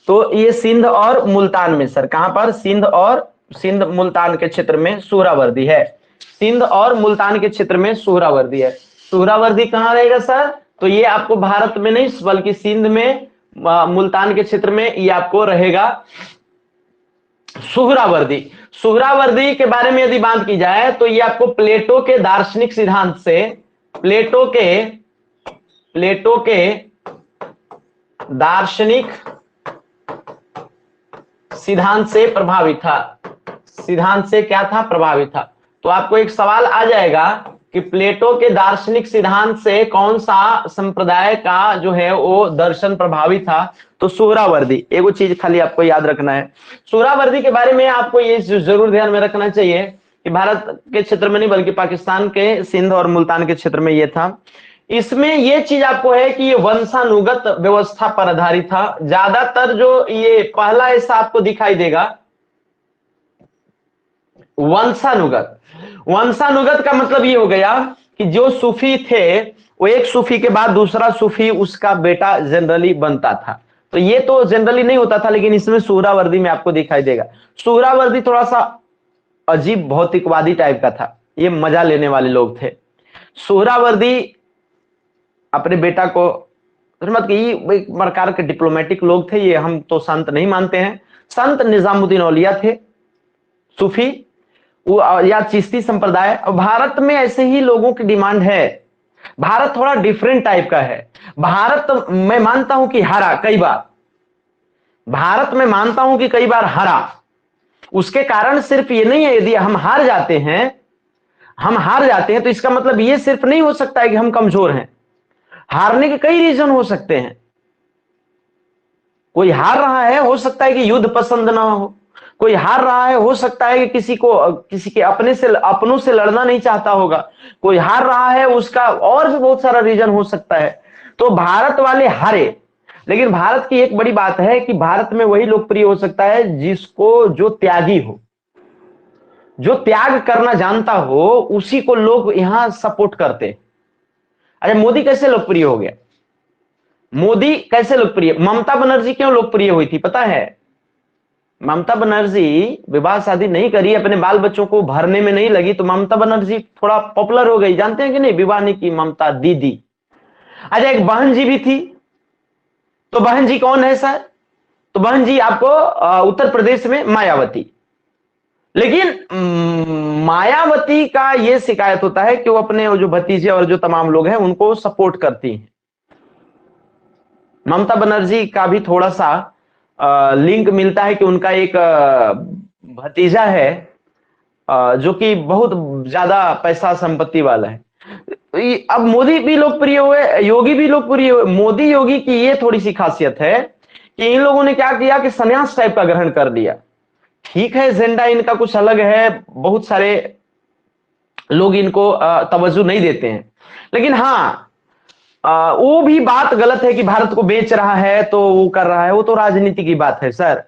तो ये सिंध और मुल्तान में सर, कहां पर? सिंध मुल्तान के क्षेत्र में सुहरावर्दी है। सिंध और मुल्तान के क्षेत्र में सुहरावर्दी है। सुहरावर्दी कहां रहेगा सर? तो ये आपको भारत में नहीं, बल्कि सिंध में, मुल्तान के क्षेत्र में ये आपको रहेगा सुहरावर्दी। सुहरावर्दी के बारे में यदि बात की जाए तो ये आपको प्लेटो के दार्शनिक सिद्धांत से प्लेटो के दार्शनिक सिद्धांत से प्रभावित था। सिद्धांत से क्या था? प्रभावित था। तो आपको एक सवाल आ जाएगा कि प्लेटो के दार्शनिक सिद्धांत से कौन सा संप्रदाय का जो है वो दर्शन प्रभावित था? तो सुहरावर्दी। एगो चीज खाली आपको याद रखना है, सुहरावर्दी के बारे में आपको ये जरूर ध्यान में रखना चाहिए कि भारत के क्षेत्र में नहीं बल्कि पाकिस्तान के सिंध और मुल्तान के क्षेत्र में ये था। इसमें ये चीज आपको है कि ये वंशानुगत व्यवस्था पर आधारित था। ज्यादातर जो ये पहला ऐसा आपको दिखाई देगा वंशानुगत। वंशानुगत का मतलब ये हो गया कि जो सूफी थे वो एक सूफी के बाद दूसरा सूफी उसका बेटा जनरली बनता था। तो ये तो जनरली नहीं होता था, लेकिन इसमें सुहरावर्दी में आपको दिखाई देगा। सुहरावर्दी थोड़ा सा अजीब भौतिकवादी टाइप का था, ये मजा लेने वाले लोग थे। सुहरावर्दी अपने बेटा को मत कि एक प्रकार के डिप्लोमेटिक लोग थे ये, हम तो संत नहीं मानते हैं। संत निजामुद्दीन औलिया थे, सूफी वो या चिश्ती संप्रदाय। भारत में ऐसे ही लोगों की डिमांड है। भारत थोड़ा डिफरेंट टाइप का है। भारत मैं मानता हूं कि हारा कई बार, भारत में मानता हूं कि कई बार हारा। उसके कारण सिर्फ ये नहीं है, यदि हम हार जाते हैं तो इसका मतलब ये सिर्फ नहीं हो सकता है कि हम कमजोर हैं। हारने के कई रीजन हो सकते हैं। कोई हार रहा है, हो सकता है कि युद्ध पसंद ना हो। कोई हार रहा है, हो सकता है कि किसी के अपनों से लड़ना नहीं चाहता होगा। कोई हार रहा है, उसका और भी बहुत सारा रीजन हो सकता है। तो भारत वाले हारे, लेकिन भारत की एक बड़ी बात है कि भारत में वही लोकप्रिय हो सकता है जो त्यागी हो, जो त्याग करना जानता हो, उसी को लोग यहां सपोर्ट करते। अरे मोदी कैसे लोकप्रिय हो गया? मोदी कैसे लोकप्रिय? ममता बनर्जी क्यों लोकप्रिय हुई थी पता है? ममता बनर्जी विवाह शादी नहीं करी, अपने बाल बच्चों को भरने में नहीं लगी, तो ममता बनर्जी थोड़ा पॉपुलर हो गई। जानते हैं कि नहीं? विवाह नहीं की ममता दीदी। अच्छा, एक बहन जी भी थी। तो बहन जी कौन है सर? तो बहन जी आपको उत्तर प्रदेश में मायावती। लेकिन मायावती का यह शिकायत होता है कि वो अपने जो भतीजे और जो तमाम लोग हैं उनको सपोर्ट करती हैं। ममता बनर्जी का भी थोड़ा सा लिंक मिलता है कि उनका एक भतीजा है जो कि बहुत ज्यादा पैसा संपत्ति वाला है। अब मोदी भी लोकप्रिय हुए, योगी भी लोकप्रिय हुए। मोदी योगी की ये थोड़ी सी खासियत है कि इन लोगों ने क्या किया कि संन्यास टाइप का ग्रहण कर लिया। ठीक है, एजेंडा इनका कुछ अलग है, बहुत सारे लोग इनको तवज्जो नहीं देते हैं, लेकिन हाँ वो भी बात गलत है कि भारत को बेच रहा है तो वो कर रहा है, वो तो राजनीति की बात है सर।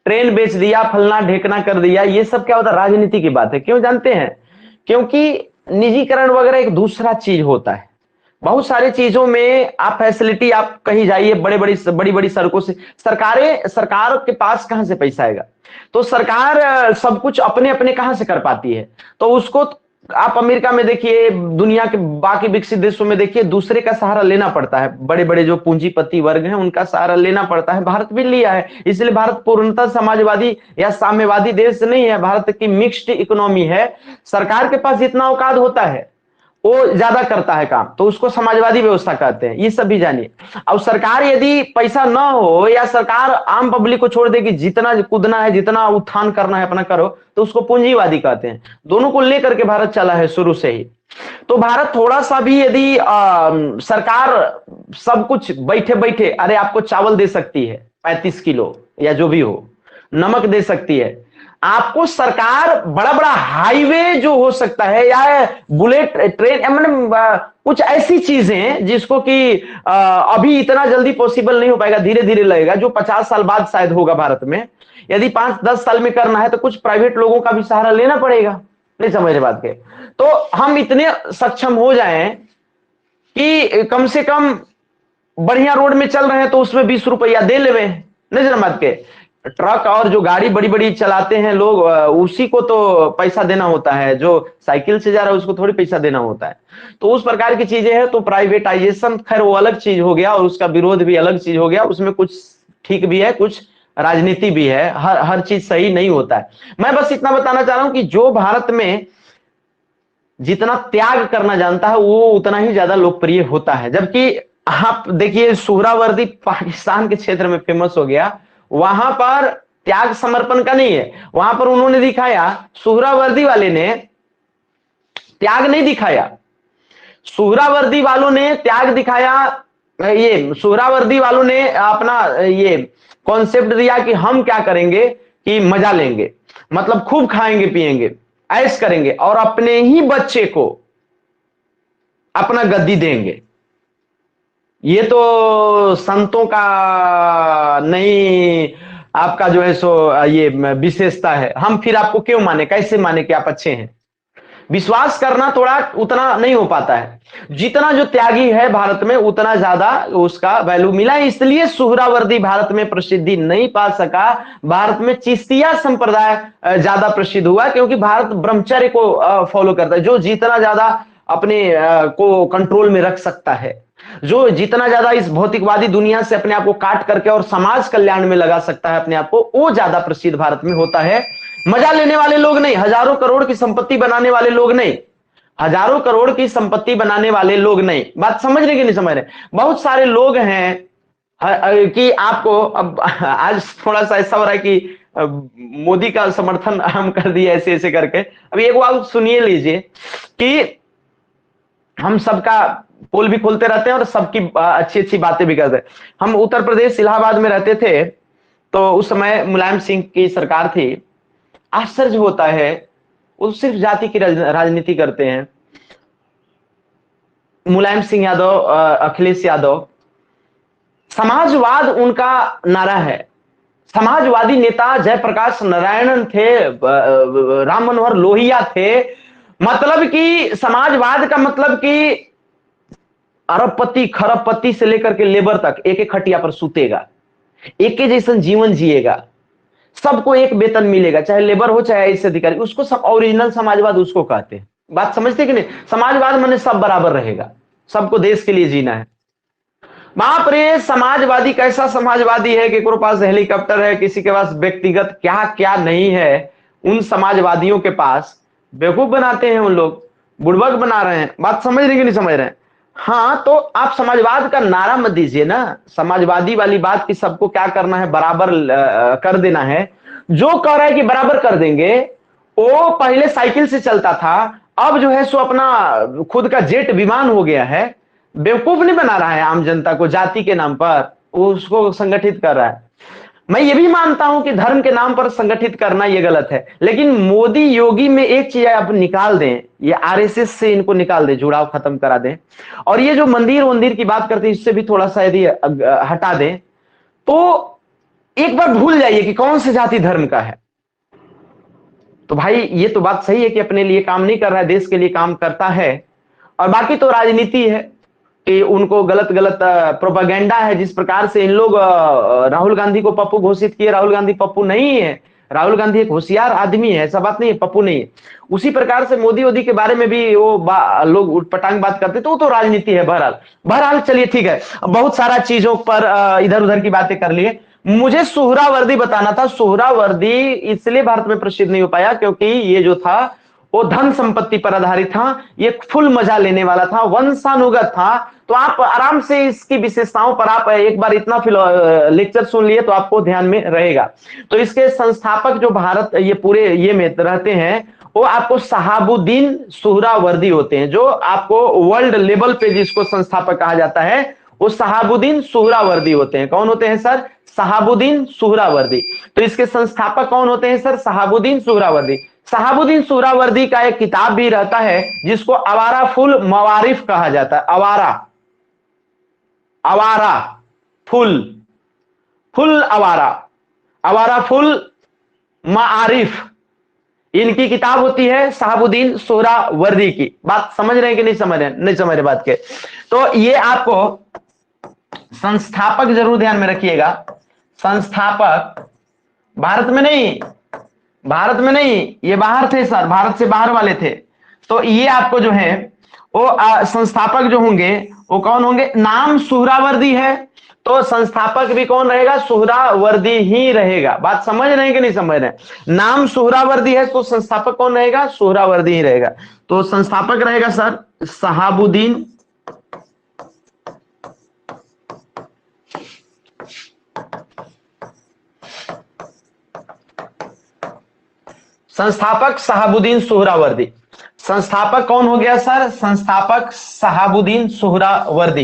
ट्रेन बेच दिया, फलना ढेकना कर दिया, ये सब क्या होता है? राजनीति की बात है। क्यों जानते हैं? क्योंकि निजीकरण वगैरह एक दूसरा चीज होता है। बहुत सारी चीजों में आप फैसिलिटी, आप कहीं जाइए बड़ी बड़ी सड़कों से, सरकार के पास कहां से पैसा आएगा? तो सरकार सब कुछ अपने अपने कहां से कर पाती है? तो उसको आप अमेरिका में देखिए, दुनिया के बाकी विकसित देशों में देखिए, दूसरे का सहारा लेना पड़ता है। बड़े बड़े जो पूंजीपति वर्ग हैं उनका सहारा लेना पड़ता है। भारत भी लिया है, इसलिए भारत पूर्णतः समाजवादी या साम्यवादी देश नहीं है। भारत की मिक्स्ड इकोनॉमी है। सरकार के पास जितना औकात होता है वो ज्यादा करता है काम, तो उसको समाजवादी व्यवस्था कहते हैं। ये सब भी जानिए। अब सरकार यदि पैसा ना हो, या सरकार आम पब्लिक को छोड़ दे कि जितना कूदना है, जितना उत्थान करना है अपना करो, तो उसको पूंजीवादी कहते हैं। दोनों को लेकर के भारत चला है शुरू से ही। तो भारत थोड़ा सा भी यदि सरकार सब कुछ बैठे बैठे, अरे आपको चावल दे सकती है 35 किलो या जो भी हो, नमक दे सकती है आपको सरकार, बड़ा बड़ा हाईवे जो हो सकता है या बुलेट ट्रेन, मतलब कुछ ऐसी चीजें जिसको कि अभी इतना जल्दी पॉसिबल नहीं हो पाएगा, धीरे धीरे लगेगा, जो 50 साल बाद शायद होगा भारत में। यदि 5-10 साल में करना है तो कुछ प्राइवेट लोगों का भी सहारा लेना पड़ेगा। नहीं समझ रहे बात के? तो हम इतने सक्षम हो जाएं कि कम से कम बढ़िया रोड में चल रहे हैं तो उसमें 20 रुपया दे लेवे। नहीं समझ बात के? ट्रक और जो गाड़ी बड़ी बड़ी चलाते हैं लोग, उसी को तो पैसा देना होता है। जो साइकिल से जा रहा है उसको थोड़ी पैसा देना होता है। तो उस प्रकार की चीजें हैं। तो प्राइवेटाइजेशन खैर वो अलग चीज हो गया, और उसका विरोध भी अलग चीज हो गया। उसमें कुछ ठीक भी है, कुछ राजनीति भी है। हर चीज सही नहीं होता है। मैं बस इतना बताना चाह रहा हूं कि जो भारत में जितना त्याग करना जानता है वो उतना ही ज्यादा लोकप्रिय होता है। जबकि आप देखिए सुहरावर्दी पाकिस्तान के क्षेत्र में फेमस हो गया, वहां पर त्याग समर्पण का नहीं है, वहां पर उन्होंने दिखाया, सुहरावर्दी वाले ने त्याग नहीं दिखाया, सुहरावर्दी वालों ने त्याग दिखाया। ये सुहरावर्दी वालों ने अपना ये कॉन्सेप्ट दिया कि हम क्या करेंगे कि मजा लेंगे, मतलब खूब खाएंगे पिएंगे ऐश करेंगे और अपने ही बच्चे को अपना गद्दी देंगे। ये तो संतों का नहीं, आपका जो है सो ये विशेषता है। हम फिर आपको क्यों माने, कैसे माने कि आप अच्छे हैं? विश्वास करना थोड़ा उतना नहीं हो पाता है। जितना जो त्यागी है भारत में उतना ज्यादा उसका वैल्यू मिला, इसलिए सुहरावर्दी भारत में प्रसिद्धि नहीं पा सका। भारत में चिश्तिया संप्रदाय ज्यादा प्रसिद्ध हुआ, क्योंकि भारत ब्रह्मचर्य को फॉलो करता है। जो जितना ज्यादा अपने को कंट्रोल में रख सकता है, जो जितना ज्यादा इस भौतिकवादी दुनिया से अपने आप को काट करके और समाज कल्याण में लगा सकता है अपने आप को, वो ज्यादा प्रसिद्ध भारत में होता है। मजा लेने वाले लोग नहीं, हजारों करोड़ की संपत्ति बनाने वाले लोग नहीं, हजारों करोड़ की संपत्ति बनाने वाले लोग नहीं। बात समझ रहे कि नहीं समझ रहे? बहुत सारे लोग हैं कि आपको अब आज थोड़ा सा ऐसा हो रहा है कि मोदी का समर्थन हम कर दिए ऐसे ऐसे करके। अब एक बात सुनिए लीजिए कि हम सबका पोल भी खोलते रहते हैं और सबकी अच्छी अच्छी बातें भी करते हैं। हम उत्तर प्रदेश इलाहाबाद में रहते थे, तो उस समय मुलायम सिंह की सरकार थी। आश्चर्य होता है, वो सिर्फ जाति की राजनीति करते हैं। मुलायम सिंह यादव, अखिलेश यादव, समाजवाद उनका नारा है। समाजवादी नेता जयप्रकाश नारायणन थे, राम मनोहर लोहिया थे। मतलब कि समाजवाद का मतलब कि अरबपति खरबपति से लेकर के लेबर तक एक एक खटिया पर सूतेगा, एक के जैसा जीवन जिएगा, सबको एक वेतन मिलेगा, चाहे लेबर हो चाहे ऐसे अधिकारी। उसको सब ओरिजिनल समाजवाद उसको कहते हैं। बात समझते कि नहीं? समाजवाद माने सब बराबर रहेगा, सबको देश के लिए जीना है। बाप रे, समाजवादी कैसा समाजवादी है कि किसी पास हेलीकॉप्टर है, किसी के पास व्यक्तिगत क्या क्या नहीं है। उन समाजवादियों के पास बेवकूफ बनाते हैं, उन लोग बुड़बक बना रहे हैं। बात समझ रहे कि नहीं समझ रहे हैं? हाँ, तो आप समाजवाद का नारा मत दीजिए ना। समाजवादी वाली बात की सबको क्या करना है, बराबर कर देना है। जो कह रहा है कि बराबर कर देंगे, वो पहले साइकिल से चलता था, अब जो है सो अपना खुद का जेट विमान हो गया है। बेवकूफ नहीं बना रहा है आम जनता को जाति के नाम पर, वो उसको संगठित कर रहा है। मैं ये भी मानता हूं कि धर्म के नाम पर संगठित करना ये गलत है, लेकिन मोदी योगी में एक चीज आप निकाल दें, ये आरएसएस से इनको निकाल दें, जुड़ाव खत्म करा दें, और ये जो मंदिर की बात करते हैं इससे भी थोड़ा सा यदि हटा दें, तो एक बार भूल जाइए कि कौन से जाति धर्म का है। तो भाई ये तो बात सही है कि अपने लिए काम नहीं कर रहा है, देश के लिए काम करता है, और बाकी तो राजनीति है कि उनको गलत गलत प्रोपेगेंडा है। जिस प्रकार से इन लोग राहुल गांधी को पप्पू घोषित किए, राहुल गांधी पप्पू नहीं है, राहुल गांधी एक होशियार आदमी है, ऐसा बात नहीं है, पप्पू नहीं है। उसी प्रकार से मोदी वोदी के बारे में भी वो लोग उठपटांग बात करते, तो वो तो राजनीति है। बहरहाल बहरहाल चलिए ठीक है, बहुत सारा चीजों पर इधर उधर की बातें कर लिए। मुझे सुहरावर्दी बताना था। सुहरावर्दी इसलिए भारत में प्रसिद्ध नहीं हो पाया क्योंकि ये जो था वो धन संपत्ति पर आधारित था, ये फुल मजा लेने वाला था, वंशानुगत था। तो आप आराम से इसकी विशेषताओं पर आप एक बार इतना लेक्चर सुन लिए तो आपको ध्यान में रहेगा। तो इसके संस्थापक जो भारत ये पूरे ये में रहते हैं, वो आपको शहाबुद्दीन सुहरावर्दी होते हैं। जो आपको वर्ल्ड लेवल पे जिसको संस्थापक कहा जाता है वो शहाबुद्दीन सुहरावर्दी होते हैं। कौन होते हैं सर? शहाबुद्दीन सुहरावर्दी। तो इसके संस्थापक कौन होते हैं सर? शहाबुद्दीन सुहरावर्दी। शहाबुद्दीन सुहरावर्दी का एक किताब भी रहता है जिसको आवारा फुल मवारिफ कहा जाता है। आवारा, आवारा फुल, फुल आवारा, आवारा फुल मारिफ, इनकी किताब होती है शहाबुद्दीन सुहरावर्दी की। बात समझ रहे हैं कि नहीं समझ रहे? नहीं समझ रहे बात के? तो ये आपको संस्थापक जरूर ध्यान में रखिएगा। संस्थापक भारत में नहीं, भारत में नहीं, ये बाहर थे सर, भारत से बाहर वाले थे। तो ये आपको जो है वो संस्थापक जो होंगे वो कौन होंगे? नाम सुहरावर्दी है तो संस्थापक भी कौन रहेगा? सुहरावर्दी ही रहेगा। बात समझ रहे हैं कि नहीं समझ रहे हैं? नाम सुहरावर्दी है तो संस्थापक कौन रहेगा? सुहरावर्दी ही रहेगा। तो संस्थापक रहेगा सर शहाबुद्दीन संस्थापक शहाबुद्दीन सुहरावर्दी। संस्थापक कौन हो गया सर? संस्थापक शहाबुद्दीन सुहरावर्दी,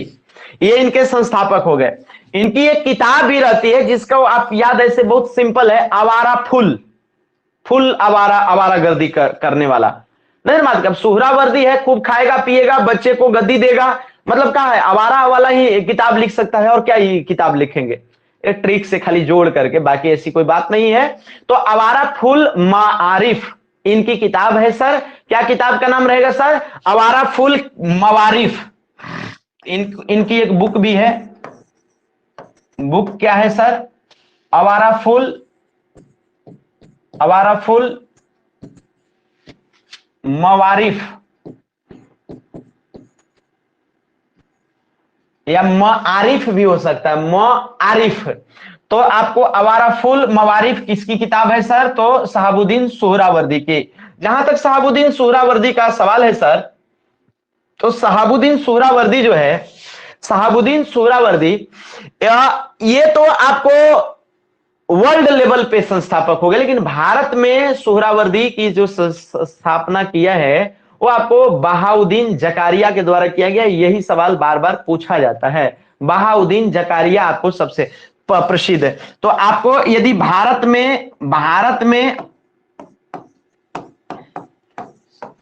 ये इनके संस्थापक हो गए। इनकी एक किताब भी रहती है जिसको आप याद, ऐसे बहुत सिंपल है, आवारा फुल, फुल आवारागर्दी करने वाला। नहीं मतलब सुहरावर्दी है, खूब खाएगा पिएगा, बच्चे को गद्दी देगा, मतलब क्या है, आवारा वाला ही किताब लिख सकता है। और क्या ही किताब लिखेंगे, एक ट्रिक से खाली जोड़ करके, बाकी ऐसी कोई बात नहीं है। तो आवारा फुल मारिफ इनकी किताब है सर। क्या किताब का नाम रहेगा सर? आवारा फुल मवारिफ। इनकी एक बुक भी है। बुक क्या है सर? आवारा फुल मवारिफ या मारिफ भी हो सकता है, मारिफ। तो आपको आवारा फुल मवारिफ किसकी किताब है सर? तो शहाबुद्दीन सुहरावर्दी की। जहां तक शहाबुद्दीन सुहरावर्दी का सवाल है सर, तो शहाबुद्दीन सुहरावर्दी जो है, शहाबुद्दीन सुहरावर्दी ये तो आपको वर्ल्ड लेवल पे संस्थापक हो गए, लेकिन भारत में सुहरावर्दी की जो स्थापना किया है वो आपको बहाउद्दीन जकारिया के द्वारा किया गया। यही सवाल बार बार पूछा जाता है। बहाउद्दीन जकारिया आपको सबसे प्रसिद्ध है। तो आपको यदि भारत में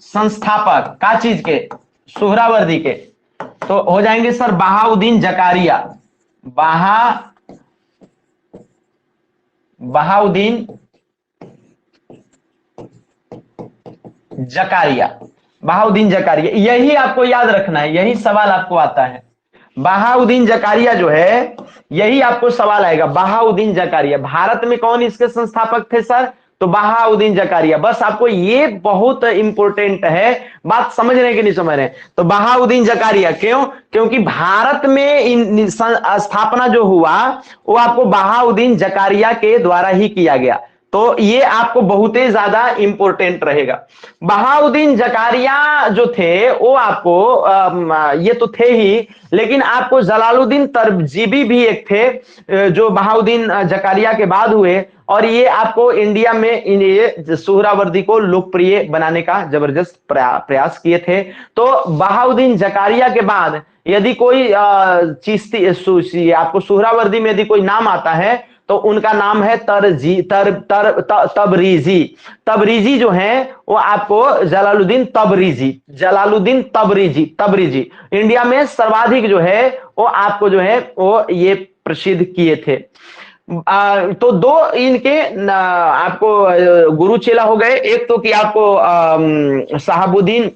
संस्थापक का चीज के, सुहरावर्दी के, तो हो जाएंगे सर बहाउद्दीन जकारिया। बहाउद्दीन जकारिया, बहाउद्दीन जकारिया, यही आपको याद रखना है, यही सवाल आपको आता है। बहाउद्दीन जकारिया जो है, यही आपको सवाल आएगा। बहाउद्दीन जकारिया भारत में कौन इसके संस्थापक थे सर? तो बहाउद्दीन जकारिया। बस आपको ये बहुत इंपॉर्टेंट है, बात समझ रहे हैं कि नहीं समझ रहे हैं? तो बहाउद्दीन जकारिया क्यों? क्योंकि भारत में स्थापना जो हुआ वो आपको बहाउद्दीन जकारिया के द्वारा ही किया गया। तो ये आपको बहुत ही ज्यादा इंपॉर्टेंट रहेगा। बहाउद्दीन जकारिया जो थे वो आपको ये तो थे ही, लेकिन आपको जलालुद्दीन तरजीबी भी एक थे जो बहाउद्दीन जकारिया के बाद हुए, और ये आपको इंडिया में ये सुहरावर्दी को लोकप्रिय बनाने का जबरदस्त प्रयास किए थे। तो बहाउद्दीन जकारिया के बाद यदि कोई चिश्ती आपको सुहरावर्दी में यदि कोई नाम आता है तो उनका नाम है तबरीजी। तबरीजी जो है वो आपको जलालुद्दीन तबरीजी इंडिया में सर्वाधिक जो है वो आपको जो है वो ये प्रसिद्ध किए थे। तो दो इनके आपको गुरु चेला हो गए। एक तो कि आपको शहाबुद्दीन,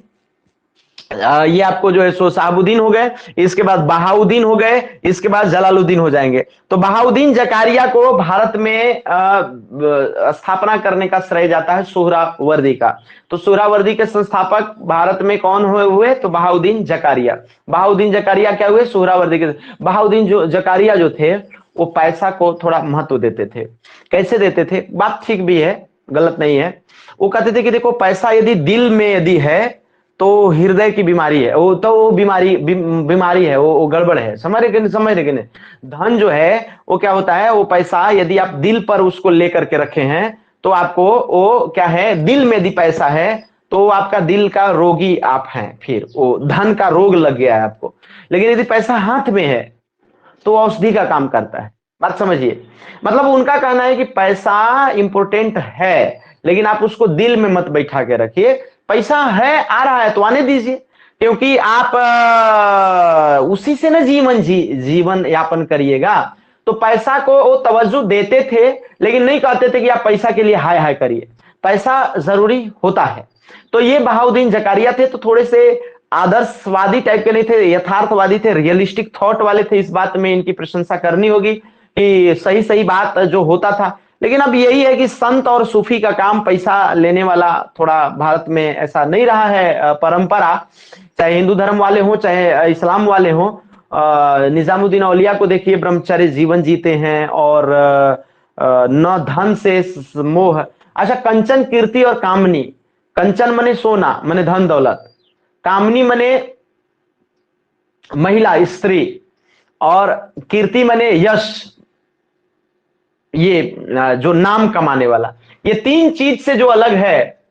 ये आपको जो है सो शहाबुद्दीन हो गए, इसके बाद बहाउद्दीन हो गए, इसके बाद जलालुद्दीन हो जाएंगे। तो बहाउद्दीन जकारिया को भारत में स्थापना करने का श्रेय जाता है सुहरावर्दी का। तो सुहरावर्दी के संस्थापक भारत में कौन हुए? तो बहाउद्दीन जकारिया। बहाउद्दीन जकारिया क्या हुए? सुहरावर्दी के। बहाउद्दीन जो जकारिया जो थे वो पैसा को थोड़ा महत्व देते थे। कैसे देते थे? बात ठीक भी है, गलत नहीं है। वो कहते थे कि देखो पैसा यदि दिल में यदि है तो हृदय की बीमारी है वो, तो वो बीमारी है, वो गड़बड़ है। समझ रहे कि नहीं? धन जो है वो क्या होता है, वो पैसा यदि आप दिल पर उसको लेकर के रखे हैं तो आपको वो क्या है, दिल में यदि पैसा है तो आपका दिल का रोगी आप हैं, फिर वो धन का रोग लग गया है आपको। लेकिन यदि पैसा हाथ में है तो औषधि का काम करता है। बात समझिए, मतलब उनका कहना है कि पैसा इंपॉर्टेंट है, लेकिन आप उसको दिल में मत बैठा के रखिए। पैसा है, आ रहा है तो आने दीजिए, क्योंकि आप उसी से ना जीवन यापन करिएगा। तो पैसा को वो तवज्जो देते थे, लेकिन नहीं कहते थे कि आप पैसा के लिए हाय हाय करिए। पैसा जरूरी होता है। तो ये बहाउद्दीन जकारिया थे, तो थोड़े से आदर्शवादी टाइप के नहीं थे, यथार्थवादी थे, रियलिस्टिक थॉट वाले थे। इस बात में इनकी प्रशंसा करनी होगी कि सही सही बात जो होता था। लेकिन अब यही है कि संत और सूफी का काम पैसा लेने वाला थोड़ा भारत में ऐसा नहीं रहा है परंपरा, चाहे हिंदू धर्म वाले हों चाहे इस्लाम वाले हों। निजामुद्दीन औलिया को देखिए, ब्रह्मचर्य जीवन जीते हैं और न धन से मोह। अच्छा, कंचन कीर्ति और कामनी, कंचन मने सोना मने धन दौलत, कामनी मने महिला स्त्री, और कीर्ति मने यश, ये जो नाम कमाने वाला। ये तीन चीज से जो अलग है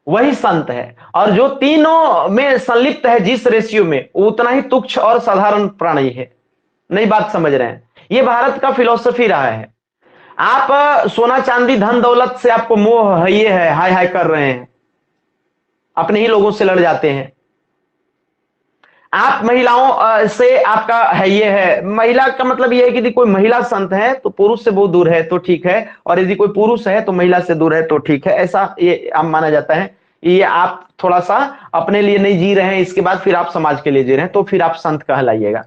वही संत है, और जो तीनों में संलिप्त है जिस रेशियो में, उतना ही तुच्छ और साधारण प्राणी है। नई बात समझ रहे हैं? ये भारत का फिलॉसफी रहा है। आप सोना चांदी धन दौलत से आपको मोह है, ये है, हाय हाय कर रहे हैं, अपने ही लोगों से लड़ जाते हैं। आप महिलाओं से आपका है, ये है, महिला का मतलब ये है कि यदि कोई महिला संत है तो पुरुष से बहुत दूर है तो ठीक है, और यदि कोई पुरुष है तो महिला से दूर है तो ठीक है, ऐसा ये आप माना जाता है। ये आप थोड़ा सा अपने लिए नहीं जी रहे हैं, इसके बाद फिर आप समाज के लिए जी रहे हैं, तो फिर आप संत कहलाइएगा।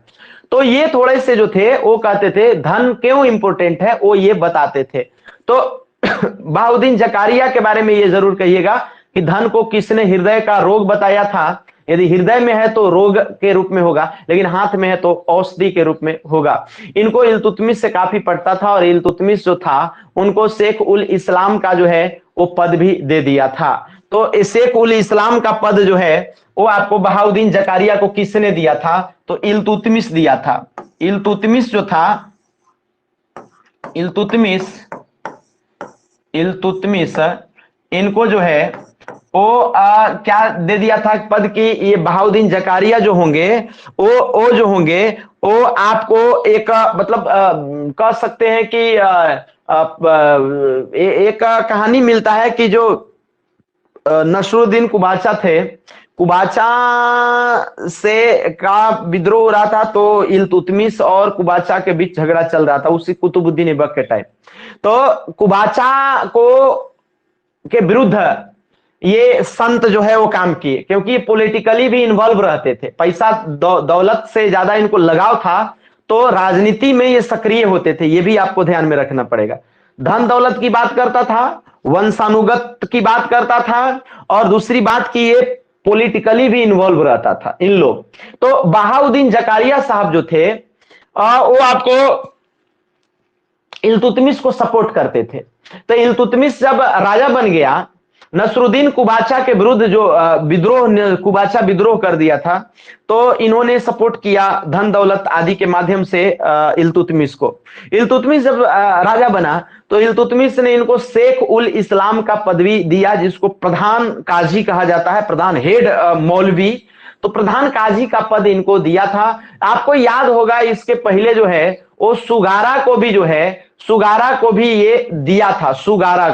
तो ये थोड़े से जो थे वो कहते थे धन क्यों इंपॉर्टेंट है, वो ये बताते थे। तो बहाउद्दीन जकारिया के बारे में ये जरूर कहिएगा कि धन को किसने हृदय का रोग बताया था। यदि हृदय में है तो रोग के रूप में होगा, लेकिन हाथ में है तो औषधि के रूप में होगा। इनको इल्तुतमिश से काफी पड़ता था, और इल्तुतमिश जो था उनको शेख उल इस्लाम का जो है वो पद भी दे दिया था। तो शेख उल इस्लाम का पद जो है वो आपको बहाउद्दीन जकारिया को किसने दिया था? तो इल्तुतमिश दिया था। इल्तुतमिश जो था, इल्तुतमिश इल्तुतमिश इनको जो है वो क्या दे दिया था पद की? ये बहाउद्दीन जकारिया जो होंगे वो जो होंगे वो आपको एक मतलब कह सकते हैं कि एक कहानी मिलता है कि जो नसरुद्दीन कुबाचा थे, कुबाचा से का विद्रोह हो रहा था, तो इल्तुतमिश और कुबाचा के बीच झगड़ा चल रहा था उसी कुतुबुद्दीन ऐबक के टाइम। तो कुबाचा को के विरुद्ध ये संत जो है वो काम किए, क्योंकि पॉलिटिकली भी इन्वॉल्व रहते थे, पैसा दौलत से ज्यादा इनको लगाव था, तो राजनीति में ये सक्रिय होते थे, ये भी आपको ध्यान में रखना पड़ेगा। धन दौलत की बात करता था, वंशानुगत की बात करता था, और दूसरी बात की ये पॉलिटिकली भी इन्वॉल्व रहता था इन लोग। तो बहाउद्दीन जकारिया साहब जो थे वो आपको इल्तुतमिश को सपोर्ट करते थे। तो इल्तुतमिश जब राजा बन गया, नसरुद्दीन कुबाचा के विरुद्ध जो विद्रोह, कुबाचा विद्रोह कर दिया था, तो इन्होंने सपोर्ट किया धन दौलत आदि के माध्यम से इल्तुतमिश को। इल्तुतमिश जब राजा बना तो इल्तुतमिश ने इनको शेख उल इस्लाम का पदवी दिया, जिसको प्रधान काजी कहा जाता है, प्रधान हेड मौलवी। तो प्रधान काजी का पद इनको दिया था। आपको याद होगा इसके पहले जो है वो सुगारा को भी जो है, सुगारा को भी ये दिया था, सुगारा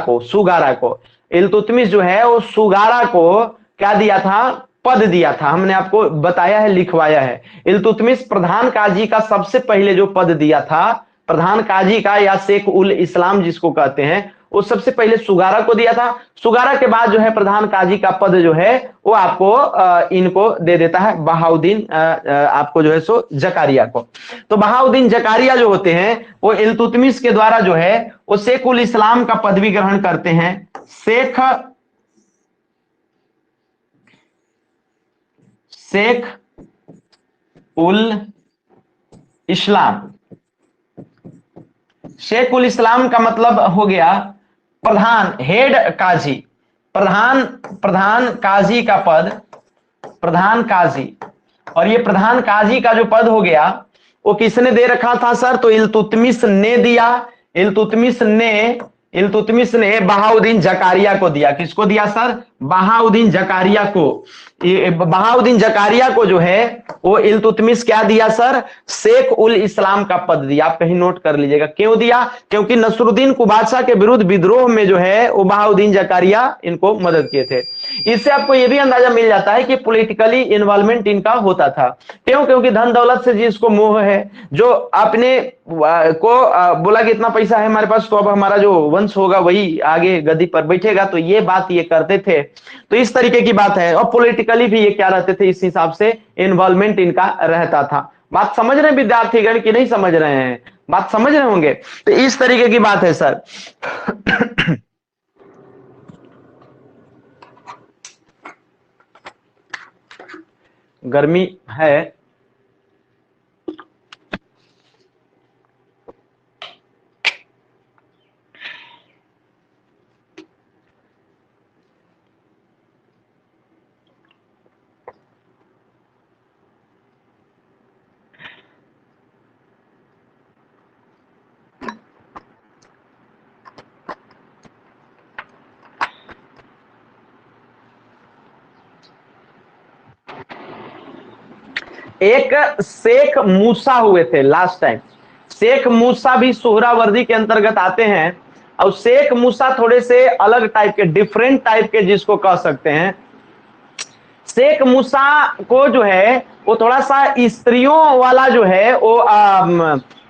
को इल्तुतमिश जो है वो सुगारा को क्या दिया था? पद दिया था। हमने आपको बताया है, लिखवाया है। इल्तुतमिश प्रधान काजी का सबसे पहले जो पद दिया था, प्रधान काजी का या शेख उल इस्लाम जिसको कहते हैं, वो सबसे पहले सुगारा को दिया था। सुगारा के बाद जो है प्रधान काजी का पद जो है वो आपको इनको दे देता है बहाउद्दीन आपको जो है सो जकारिया को। तो बहाउद्दीन जकारिया जो होते हैं वो इल्तुतमिश के द्वारा जो है वो शेख उल इस्लाम का पदवी ग्रहण करते हैं। शेख उल इस्लाम, शेख उल इस्लाम का मतलब हो गया प्रधान, हेड काजी, प्रधान काजी का पद, प्रधान काजी। और ये प्रधान काजी का जो पद हो गया वो किसने दे रखा था सर? तो इल्तुतमिश ने दिया। इल्तुतमिश ने बहाउद्दीन जकारिया को दिया। किसको दिया सर? बहाउद्दीन जकारिया को। बहाउद्दीन जकारिया को जो है वो इल्तुतमिश क्या दिया सर? शेख उल इस्लाम का पद दिया। आप कहीं नोट कर लीजिएगा क्यों दिया? क्योंकि नसरुद्दीन कुबाचा के विरुद्ध विद्रोह में जो है वो बहाउद्दीन जकारिया इनको मदद किए थे। इससे आपको ये भी अंदाजा मिल जाता है कि पॉलिटिकली इन्वॉल्वमेंट इनका होता था। क्यों? क्योंकि धन दौलत से जिसको मोह है, जो अपने को बोला कि इतना पैसा है हमारे पास तो अब हमारा जो वंश होगा वही आगे गद्दी पर बैठेगा, तो ये बात ये करते थे। तो इस तरीके की बात है, और पॉलिटिकली भी ये क्या रहते थे, इस हिसाब से इन्वॉल्वमेंट इनका रहता था। बात समझ रहे हैं विद्यार्थीगण कि नहीं समझ रहे हैं? बात समझ रहे होंगे। तो इस तरीके की बात है सर। गर्मी है। एक शेख मूसा हुए थे लास्ट टाइम। शेख मूसा भी सोहरावर्दी के अंतर्गत आते हैं, और शेख मूसा थोड़े से अलग टाइप के, डिफरेंट टाइप के जिसको कह सकते हैं। शेख मूसा को जो है वो थोड़ा सा स्त्रियों वाला जो है वो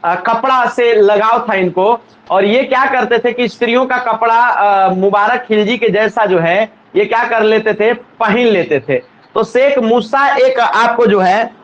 कपड़ा से लगाव था इनको, और ये क्या करते थे कि स्त्रियों का कपड़ा मुबारक खिलजी के जैसा जो है ये क्या कर लेते थे, पहन लेते थे। तो शेख मूसा एक आपको जो है